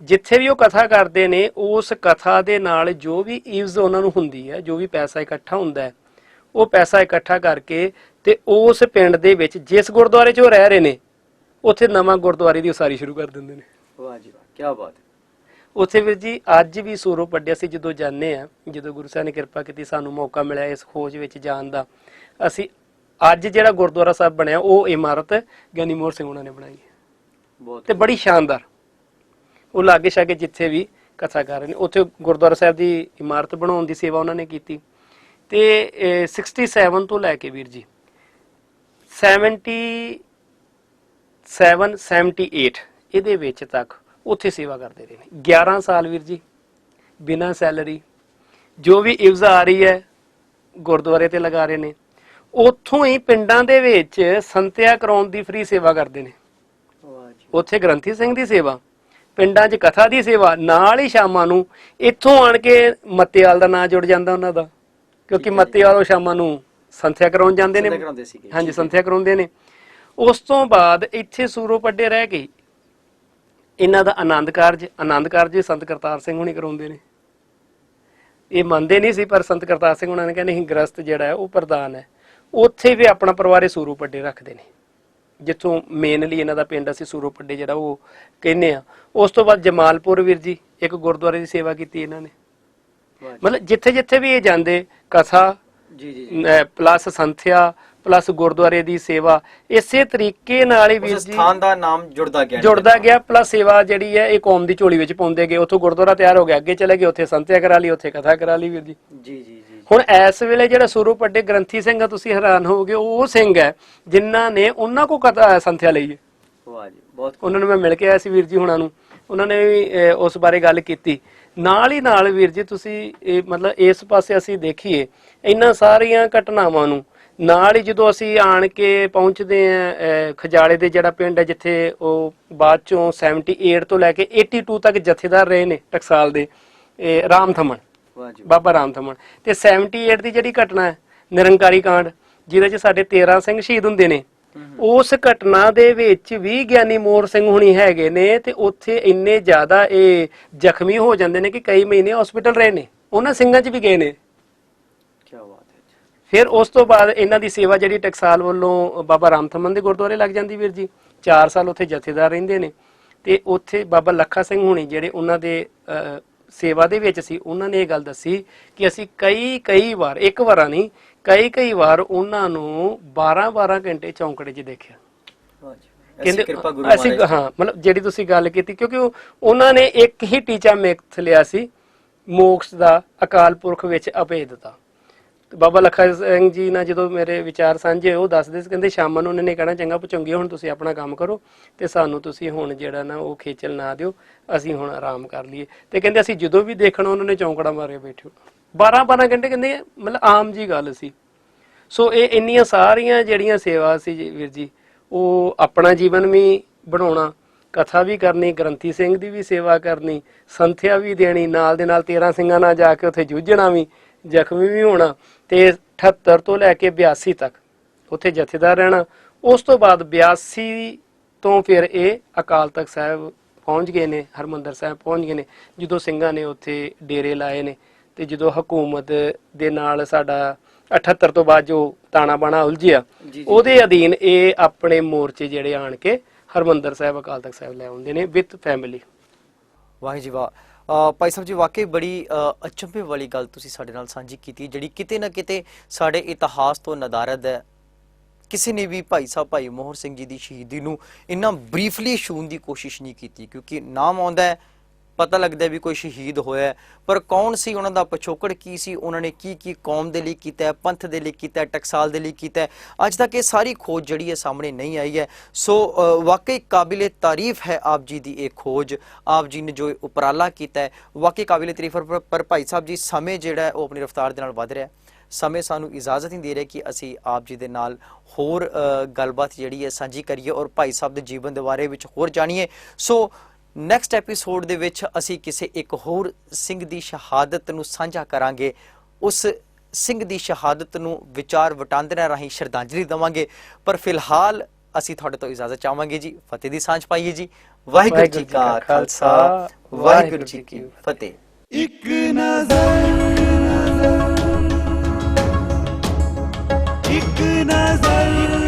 ਜਿੱਥੇ ਵੀ ਉਹ ਕਥਾ ਕਰਦੇ ਨੇ, ਉਸ ਕਥਾ ਦੇ ਨਾਲ ਜੋ ਵੀ ਈਵਜ਼ ਉਹਨਾਂ ਨੂੰ ਹੁੰਦੀ ਹੈ, ਜੋ ਵੀ ਪੈਸਾ ਇਕੱਠਾ ਹੁੰਦਾ ਹੈ, ਉਹ ਪੈਸਾ ਇਕੱਠਾ ਕਰਕੇ ਤੇ ਉਸ ਪਿੰਡ ਦੇ ਵਿੱਚ ਜਿਸ ਗੁਰਦੁਆਰੇ 'ਚ ਉਹ ਰਹਿ ਰਹੇ ਨੇ, ਉੱਥੇ ਨਵਾਂ ਗੁਰਦੁਆਰੇ ਦੀ ਉਸਾਰੀ ਸ਼ੁਰੂ ਕਰ ਦਿੰਦੇ ਨੇ। ਵਾਹ ਜੀ ਵਾਹ, ਕੀ ਬਾਤ ਹੈ। ਉੱਥੇ ਵੀਰ ਜੀ ਅੱਜ ਵੀ ਸੂਰੋਂ ਪੱਡੇ ਅਸੀਂ ਜਦੋਂ ਜਾਂਦੇ ਆ, ਜਦੋਂ ਗੁਰੂ ਸਾਹਿਬ ਨੇ ਕਿਰਪਾ ਕੀਤੀ, ਸਾਨੂੰ ਮੌਕਾ ਮਿਲਿਆ ਇਸ ਖੋਜ ਵਿੱਚ ਜਾਣ ਦਾ, ਅਸੀਂ ਅੱਜ ਜਿਹੜਾ ਗੁਰਦੁਆਰਾ ਸਾਹਿਬ ਬਣਿਆ ਉਹ ਇਮਾਰਤ ਗਿਆਨੀ ਮੋਹਰ ਸਿੰਘ ਉਹਨਾਂ ਨੇ ਬਣਾਈ ਹੈ, ਬਹੁਤ ਤੇ ਬੜੀ ਸ਼ਾਨਦਾਰ। ਉਹ ਲਾਗੇ ਛਾਗੇ ਜਿੱਥੇ ਵੀ ਕਥਾ ਕਰ ਰਹੇ ਨੇ, ਉੱਥੇ ਗੁਰਦੁਆਰਾ ਸਾਹਿਬ ਦੀ ਇਮਾਰਤ ਬਣਾਉਣ ਦੀ ਸੇਵਾ ਉਹਨਾਂ ਨੇ ਕੀਤੀ। ਤੇ 67 ਤੋਂ ਲੈ ਕੇ ਵੀਰ ਜੀ 78 ਇਹਦੇ ਵਿੱਚ ਤੱਕ ਉੱਥੇ ਸੇਵਾ ਕਰਦੇ ਰਹੇ ਨੇ। 11 ਸਾਲ ਵੀਰ ਜੀ ਬਿਨਾਂ ਸੈਲਰੀ, ਜੋ ਵੀ ਇਵਜ਼ ਆ ਰਹੀ ਹੈ ਗੁਰਦੁਆਰੇ ਤੇ ਲਗਾ ਰਹੇ ਨੇ। ਉੱਥੋਂ ਹੀ ਪਿੰਡਾਂ ਦੇ ਵਿੱਚ ਸੰਤਿਆ ਕਰਾਉਣ ਦੀ ਫ੍ਰੀ ਸੇਵਾ ਕਰਦੇ ਨੇ। ਉੱਥੇ ਗ੍ਰੰਥੀ ਸਿੰਘ ਦੀ ਸੇਵਾ, ਪਿੰਡਾਂ 'ਚ ਕਥਾ ਦੀ ਸੇਵਾ, ਨਾਲ ਹੀ ਸ਼ਾਮਾਂ ਨੂੰ ਇੱਥੋਂ ਆਣ ਕੇ ਮੱਤੇਵਾਲ ਦਾ ਨਾਂ ਜੁੜ ਜਾਂਦਾ ਉਹਨਾਂ ਦਾ, ਕਿਉਂਕਿ ਮੱਤੇਵਾਲ ਉਹ ਸ਼ਾਮਾਂ ਨੂੰ ਸੰਥਿਆ ਕਰਾਉਣ ਜਾਂਦੇ ਨੇ। ਹਾਂਜੀ, ਸੰਥਿਆ ਕਰਾਉਂਦੇ ਨੇ। ਉਸ ਤੋਂ ਬਾਅਦ ਇੱਥੇ ਸੂਰੋਂ ਪੱਡੇ ਰਹਿ ਕੇ ਇਹਨਾਂ ਦਾ ਆਨੰਦ ਕਾਰਜ ਸੰਤ ਕਰਤਾਰ ਸਿੰਘ ਹੁਣੀ ਕਰਾਉਂਦੇ ਨੇ। ਇਹ ਮੰਨਦੇ ਨਹੀਂ ਸੀ, ਪਰ ਸੰਤ ਕਰਤਾਰ ਸਿੰਘ ਉਹਨਾਂ ਨੇ ਕਹਿੰਦੇ ਨਹੀਂ, ਗ੍ਰਸਤ ਜਿਹੜਾ ਹੈ ਉਹ ਪ੍ਰਧਾਨ ਹੈ। ਉੱਥੇ ਵੀ ਆਪਣਾ ਪਰਿਵਾਰ ਸੂਰੋਂ ਪੱਡੇ ਰੱਖਦੇ ਨੇ, ਜਿੱਥੋਂ ਮੇਨਲੀ ਇਹਨਾਂ ਦਾ ਪਿੰਡ ਅਸੀਂ ਸੂਰੋਂ ਪੱਡੇ ਜਿਹੜਾ ਉਹ ਕਹਿੰਦੇ ਆ। ਉਸ ਤੋਂ ਬਾਅਦ ਜਮਾਲਪੁਰ ਵੀਰ ਜੀ ਇੱਕ ਗੁਰਦੁਆਰੇ ਦੀ ਸੇਵਾ ਕੀਤੀ ਇਹਨਾਂ ਨੇ। ਮਤਲਬ ਜਿੱਥੇ ਜਿੱਥੇ ਵੀ ਇਹ ਜਾਂਦੇ, ਕਥਾ ਪਲੱਸ ਸੰਥਿਆ ਪਲੱਸ ਗੁਰਦੁਆਰੇ ਦੀ ਸੇਵਾ, ਇਸੇ ਤਰੀਕੇ ਨਾਲ ਹੀ ਵੀਰ ਜੀ ਸਥਾਨ ਦਾ ਨਾਮ ਜੁੜਦਾ ਗਿਆ। ਪਲੱਸ ਸੇਵਾ ਜਿਹੜੀ ਹੈ ਇਹ ਕੌਮ ਦੀ ਝੋਲੀ ਵਿੱਚ ਪਾਉਂਦੇ ਗਏ। ਉੱਥੋਂ ਗੁਰਦੁਆਰਾ ਤਿਆਰ ਹੋ ਗਿਆ, ਅੱਗੇ ਚਲੇ ਗਏ, ਉੱਥੇ ਸੰਥਿਆ ਕਰਾ ਲਈ, ਉੱਥੇ ਕਥਾ ਕਰਾ ਲਈ ਵੀਰ ਜੀ। ਹੁਣ ਇਸ ਵੇਲੇ ਜਿਹੜਾ ਸੂਰੋਂ ਪੱਡੇ ਗ੍ਰੰਥੀ ਸਿੰਘ ਆ, ਤੁਸੀਂ ਹੈਰਾਨ ਹੋਵੋਗੇ, ਉਹ ਸਿੰਘ ਹੈ ਜਿਨ੍ਹਾਂ ਨੇ ਉਹਨਾਂ ਕੋ ਕਥਾ ਸੰਥਿਆ ਲਈ ਹੈ। ਉਹਨਾਂ ਨੂੰ ਮੈਂ ਮਿਲ ਕੇ ਆਇਆ ਸੀ ਵੀਰ ਜੀ ਹੁਣਾਂ ਨੂੰ, ਉਹਨਾਂ ਨੇ ਵੀ ਉਸ ਬਾਰੇ ਗੱਲ ਕੀਤੀ। ਨਾਲ ਹੀ ਨਾਲ ਵੀਰ ਜੀ ਤੁਸੀਂ ਮਤਲਬ ਇਸ ਪਾਸੇ ਅਸੀਂ ਦੇਖੀਏ ਇਹਨਾਂ ਸਾਰੀਆਂ ਘਟਨਾਵਾਂ ਨੂੰ, ਨਾਲ ਹੀ ਜਦੋਂ ਅਸੀਂ ਆਣ ਕੇ ਪਹੁੰਚਦੇ ਆ ਖਜਾਲੇ ਦੇ ਜਿਹੜਾ ਪਿੰਡ ਹੈ, ਜਿੱਥੇ ਉਹ ਬਾਅਦ ਚੋਂ 78 ਤੋਂ ਲੈ ਕੇ 82 ਤੱਕ ਜਥੇਦਾਰ ਰਹੇ ਨੇ ਟਕਸਾਲ ਦੇ, ਰਾਮ ਥਮਨ, ਬਾਬਾ ਰਾਮ ਥਮਨ। ਤੇ 78 ਦੀ ਜਿਹੜੀ ਘਟਨਾ ਹੈ ਨਿਰੰਕਾਰੀ ਕਾਂਡ, ਜਿਹਦੇ 'ਚ ਸਾਡੇ 13 ਸਿੰਘ ਸ਼ਹੀਦ ਹੁੰਦੇ ਨੇ, ਉਸ ਘਟਨਾ ਦੇ ਵਿੱਚ ਵੀ ਗਿਆਨੀ ਮੋਹਰ ਸਿੰਘ ਹੁਣੀ ਹੈਗੇ ਨੇ। ਤੇ ਉੱਥੇ ਇੰਨੇ ਜ਼ਿਆਦਾ ਇਹ ਜ਼ਖਮੀ ਹੋ ਜਾਂਦੇ ਨੇ ਕਿ ਕਈ ਮਹੀਨੇ ਹਸਪੀਟਲ ਰਹੇ ਨੇ, ਉਹਨਾਂ ਸਿੰਘਾਂ 'ਚ ਵੀ ਗਏ ਨੇ। ਫਿਰ ਉਸ ਤੋਂ ਬਾਅਦ ਇਹਨਾਂ ਦੀ ਸੇਵਾ ਜਿਹੜੀ ਟਕਸਾਲ ਵੱਲੋਂ ਬਾਬਾ ਰਾਮ ਥਮਨ ਦੇ ਗੁਰਦੁਆਰੇ ਲੱਗ ਜਾਂਦੀ ਵੀਰ ਜੀ। 4 ਸਾਲ ਉੱਥੇ ਜਥੇਦਾਰ ਰਹਿੰਦੇ ਨੇ। ਤੇ ਉੱਥੇ ਬਾਬਾ ਲੱਖਾ ਸਿੰਘ ਹੁਣੀ ਜਿਹੜੇ ਉਹਨਾਂ ਦੇ ਸੇਵਾ ਦੇ ਵਿੱਚ ਸੀ, ਉਹਨਾਂ ਨੇ ਇਹ ਗੱਲ ਦੱਸੀ ਕਿ ਅਸੀਂ ਕਈ ਵਾਰ, ਇੱਕ ਵਾਰ ਨਹੀਂ, ਕਈ ਵਾਰ ਉਹਨਾਂ ਨੂੰ 12 ਘੰਟੇ ਚੌਂਕੜੇ 'ਚ ਦੇਖਿਆ। ਕਹਿੰਦੇ ਅਸੀਂ ਮਤਲਬ ਜਿਹੜੀ ਤੁਸੀਂ ਗੱਲ ਕੀਤੀ, ਕਿਉਂਕਿ ਉਹਨਾਂ ਨੇ ਇੱਕ ਹੀ ਟੀਚਾ ਮਿਥ ਲਿਆ ਸੀ, ਮੋਕਸ਼ ਦਾ, ਅਕਾਲ ਪੁਰਖ ਵਿੱਚ ਅਭੇਦਤਾ। ਬਾਬਾ ਲੱਖਾ ਸਿੰਘ ਜੀ ਨਾਲ ਜਦੋਂ ਮੇਰੇ ਵਿਚਾਰ ਸਾਂਝੇ, ਉਹ ਦੱਸਦੇ ਸੀ, ਕਹਿੰਦੇ ਸ਼ਾਮਾਂ ਨੂੰ ਉਹਨਾਂ ਨੇ ਕਹਿਣਾ, ਚੰਗਾ ਭਚੁੰਗੇ, ਹੁਣ ਤੁਸੀਂ ਆਪਣਾ ਕੰਮ ਕਰੋ ਤੇ ਸਾਨੂੰ ਤੁਸੀਂ ਹੁਣ ਜਿਹੜਾ ਨਾ ਉਹ ਖੇਚਲ ਨਾ ਦਿਓ, ਅਸੀਂ ਹੁਣ ਆਰਾਮ ਕਰ ਲਈਏ। ਤੇ ਕਹਿੰਦੇ ਅਸੀਂ ਜਦੋਂ ਵੀ ਦੇਖਣਾ ਉਹਨਾਂ ਨੇ ਚੌਂਕੜਾ ਮਾਰੇ ਬੈਠੇ 12 ਘੰਟੇ, ਕਹਿੰਦੇ ਮਤਲਬ ਆਮ ਜੀ ਗੱਲ ਸੀ। ਸੋ ਇਹ ਇੰਨੀਆਂ ਸਾਰੀਆਂ ਜਿਹੜੀਆਂ ਸੇਵਾ ਸੀ ਵੀਰ ਜੀ, ਉਹ ਆਪਣਾ ਜੀਵਨ ਵੀ ਬਣਾਉਣਾ, ਕਥਾ ਵੀ ਕਰਨੀ, ਗ੍ਰੰਥੀ ਸਿੰਘ ਦੀ ਵੀ ਸੇਵਾ ਕਰਨੀ, ਸੰਥਿਆ ਵੀ ਦੇਣੀ, ਨਾਲ ਦੇ ਨਾਲ 13 ਸਿੰਘਾਂ ਨਾਲ ਜਾ ਕੇ ਉੱਥੇ ਜੂਝਣਾ ਵੀ, ਜ਼ਖਮੀ ਵੀ ਹੋਣਾ। ਤੇ 78 ਤੋਂ ਲੈ ਕੇ 82 ਤੱਕ ਉੱਥੇ ਜਥੇਦਾਰ ਰਹਿਣਾ। ਉਸ ਤੋਂ ਬਾਅਦ 82 ਤੋਂ ਫਿਰ ਇਹ ਅਕਾਲ ਤਖਤ ਸਾਹਿਬ ਪਹੁੰਚ ਗਏ ਨੇ, ਹਰਮੰਦਰ ਸਾਹਿਬ ਪਹੁੰਚ ਗਏ ਨੇ, ਜਦੋਂ ਸਿੰਘਾਂ ਨੇ ਉੱਥੇ ਡੇਰੇ ਲਾਏ ਨੇ। ਤੇ ਜਦੋਂ ਹਕੂਮਤ ਦੇ ਨਾਲ ਸਾਡਾ 78 ਤੋਂ ਬਾਅਦ ਜੋ ਤਾਣਾ ਬਾਣਾ ਉਲਝਿਆ, ਉਹਦੇ ਅਧੀਨ ਇਹ ਆਪਣੇ ਮੋਰਚੇ ਜਿਹੜੇ ਆਣ ਕੇ ਹਰਮੰਦਰ ਸਾਹਿਬ, ਅਕਾਲ ਤਖਤ ਸਾਹਿਬ ਲੈ ਆਉਂਦੇ ਨੇ ਵਿਦ ਫੈਮਿਲੀ। ਵਾਹ ਜੀ ਵਾਹ। ਭਾਈ ਸਾਹਿਬ ਜੀ, ਵਾਕਈ ਬੜੀ ਅਚੰਭੇ ਵਾਲੀ ਗੱਲ ਤੁਸੀਂ ਸਾਡੇ ਨਾਲ ਸਾਂਝੀ ਕੀਤੀ, ਜਿਹੜੀ ਕਿਤੇ ਨਾ ਕਿਤੇ ਸਾਡੇ ਇਤਿਹਾਸ ਤੋਂ ਨਦਾਰਦ ਹੈ। ਕਿਸੇ ਨੇ ਵੀ ਭਾਈ ਮੋਹਰ ਸਿੰਘ ਜੀ ਦੀ ਸ਼ਹੀਦੀ ਨੂੰ ਇੰਨਾ ਬਰੀਫਲੀ ਛੂਹਣ ਦੀ ਕੋਸ਼ਿਸ਼ ਨਹੀਂ ਕੀਤੀ, ਕਿਉਂਕਿ ਨਾਮ ਆਉਂਦਾ ਹੈ ਪਤਾ ਲੱਗਦਾ ਵੀ ਕੋਈ ਸ਼ਹੀਦ ਹੋਇਆ ਹੈ, ਪਰ ਕੌਣ ਸੀ, ਉਹਨਾਂ ਦਾ ਪਿਛੋਕੜ ਕੀ ਸੀ, ਉਹਨਾਂ ਨੇ ਕੀ ਕੌਮ ਦੇ ਲਈ ਕੀਤਾ ਹੈ, ਪੰਥ ਦੇ ਲਈ ਕੀਤਾ ਹੈ, ਟਕਸਾਲ ਦੇ ਲਈ ਕੀਤਾ ਹੈ, ਅੱਜ ਤੱਕ ਇਹ ਸਾਰੀ ਖੋਜ ਜਿਹੜੀ ਹੈ ਸਾਹਮਣੇ ਨਹੀਂ ਆਈ ਹੈ। ਸੋ ਵਾਕਈ ਕਾबिल ਤਾਰੀਫ ਹੈ ਆਪ ਜੀ ਦੀ ਇਹ ਖੋਜ, ਆਪ ਜੀ ਨੇ ਜੋ ਇਹ ਉਪਰਾਲਾ ਕੀਤਾ ਹੈ ਵਾਕਈ ਕਾबिल ਤਾਰੀਫ ਹੈ। ਪਰ ਭਾਈ ਸਾਹਿਬ ਜੀ, ਸਮੇਂ ਜਿਹੜਾ ਹੈ ਉਹ ਆਪਣੀ ਰਫ਼ਤਾਰ ਦੇ ਨਾਲ ਵੱਧ ਰਿਹਾ ਹੈ, ਸਮੇਂ ਸਾਨੂੰ ਇਜਾਜ਼ਤ ਨਹੀਂ ਦੇ ਰਿਹਾ ਕਿ ਅਸੀਂ ਆਪ ਜੀ ਦੇ ਨਾਲ ਹੋਰ ਗੱਲਬਾਤ ਜਿਹੜੀ ਹੈ ਸਾਂਝੀ ਕਰੀਏ ਔਰ ਭਾਈ ਸਾਹਿਬ ਦੇ ਜੀਵਨ ਦੇ ਬਾਰੇ ਵਿੱਚ ਹੋਰ ਜਾਣੀਏ। ਸੋ ਨੈਕਸਟ ਐਪੀਸੋਡ ਦੇ ਵਿੱਚ ਅਸੀਂ ਕਿਸੇ ਇੱਕ ਹੋਰ ਸਿੰਘ ਦੀ ਸ਼ਹਾਦਤ ਨੂੰ ਸਾਂਝਾ ਕਰਾਂਗੇ, ਉਸ ਸਿੰਘ ਦੀ ਸ਼ਹਾਦਤ ਨੂੰ ਵਿਚਾਰ ਵਟਾਂਦਰਿਆਂ ਰਾਹੀਂ ਸ਼ਰਧਾਂਜਲੀ ਦੇਵਾਂਗੇ। ਪਰ ਫਿਲਹਾਲ ਅਸੀਂ ਤੁਹਾਡੇ ਤੋਂ ਇਜਾਜ਼ਤ ਚਾਹਾਂਗੇ ਜੀ, ਫਤਿਹ ਦੀ ਸਾਂਝ ਪਾਈਏ ਜੀ। ਵਾਹਿਗੁਰੂ ਜੀ ਕਾ ਖਾਲਸਾ, ਵਾਹਿਗੁਰੂ ਜੀ ਕੀ ਫਤਿਹ। ਇੱਕ ਨਜ਼ਰ, ਇੱਕ ਨਜ਼ਰ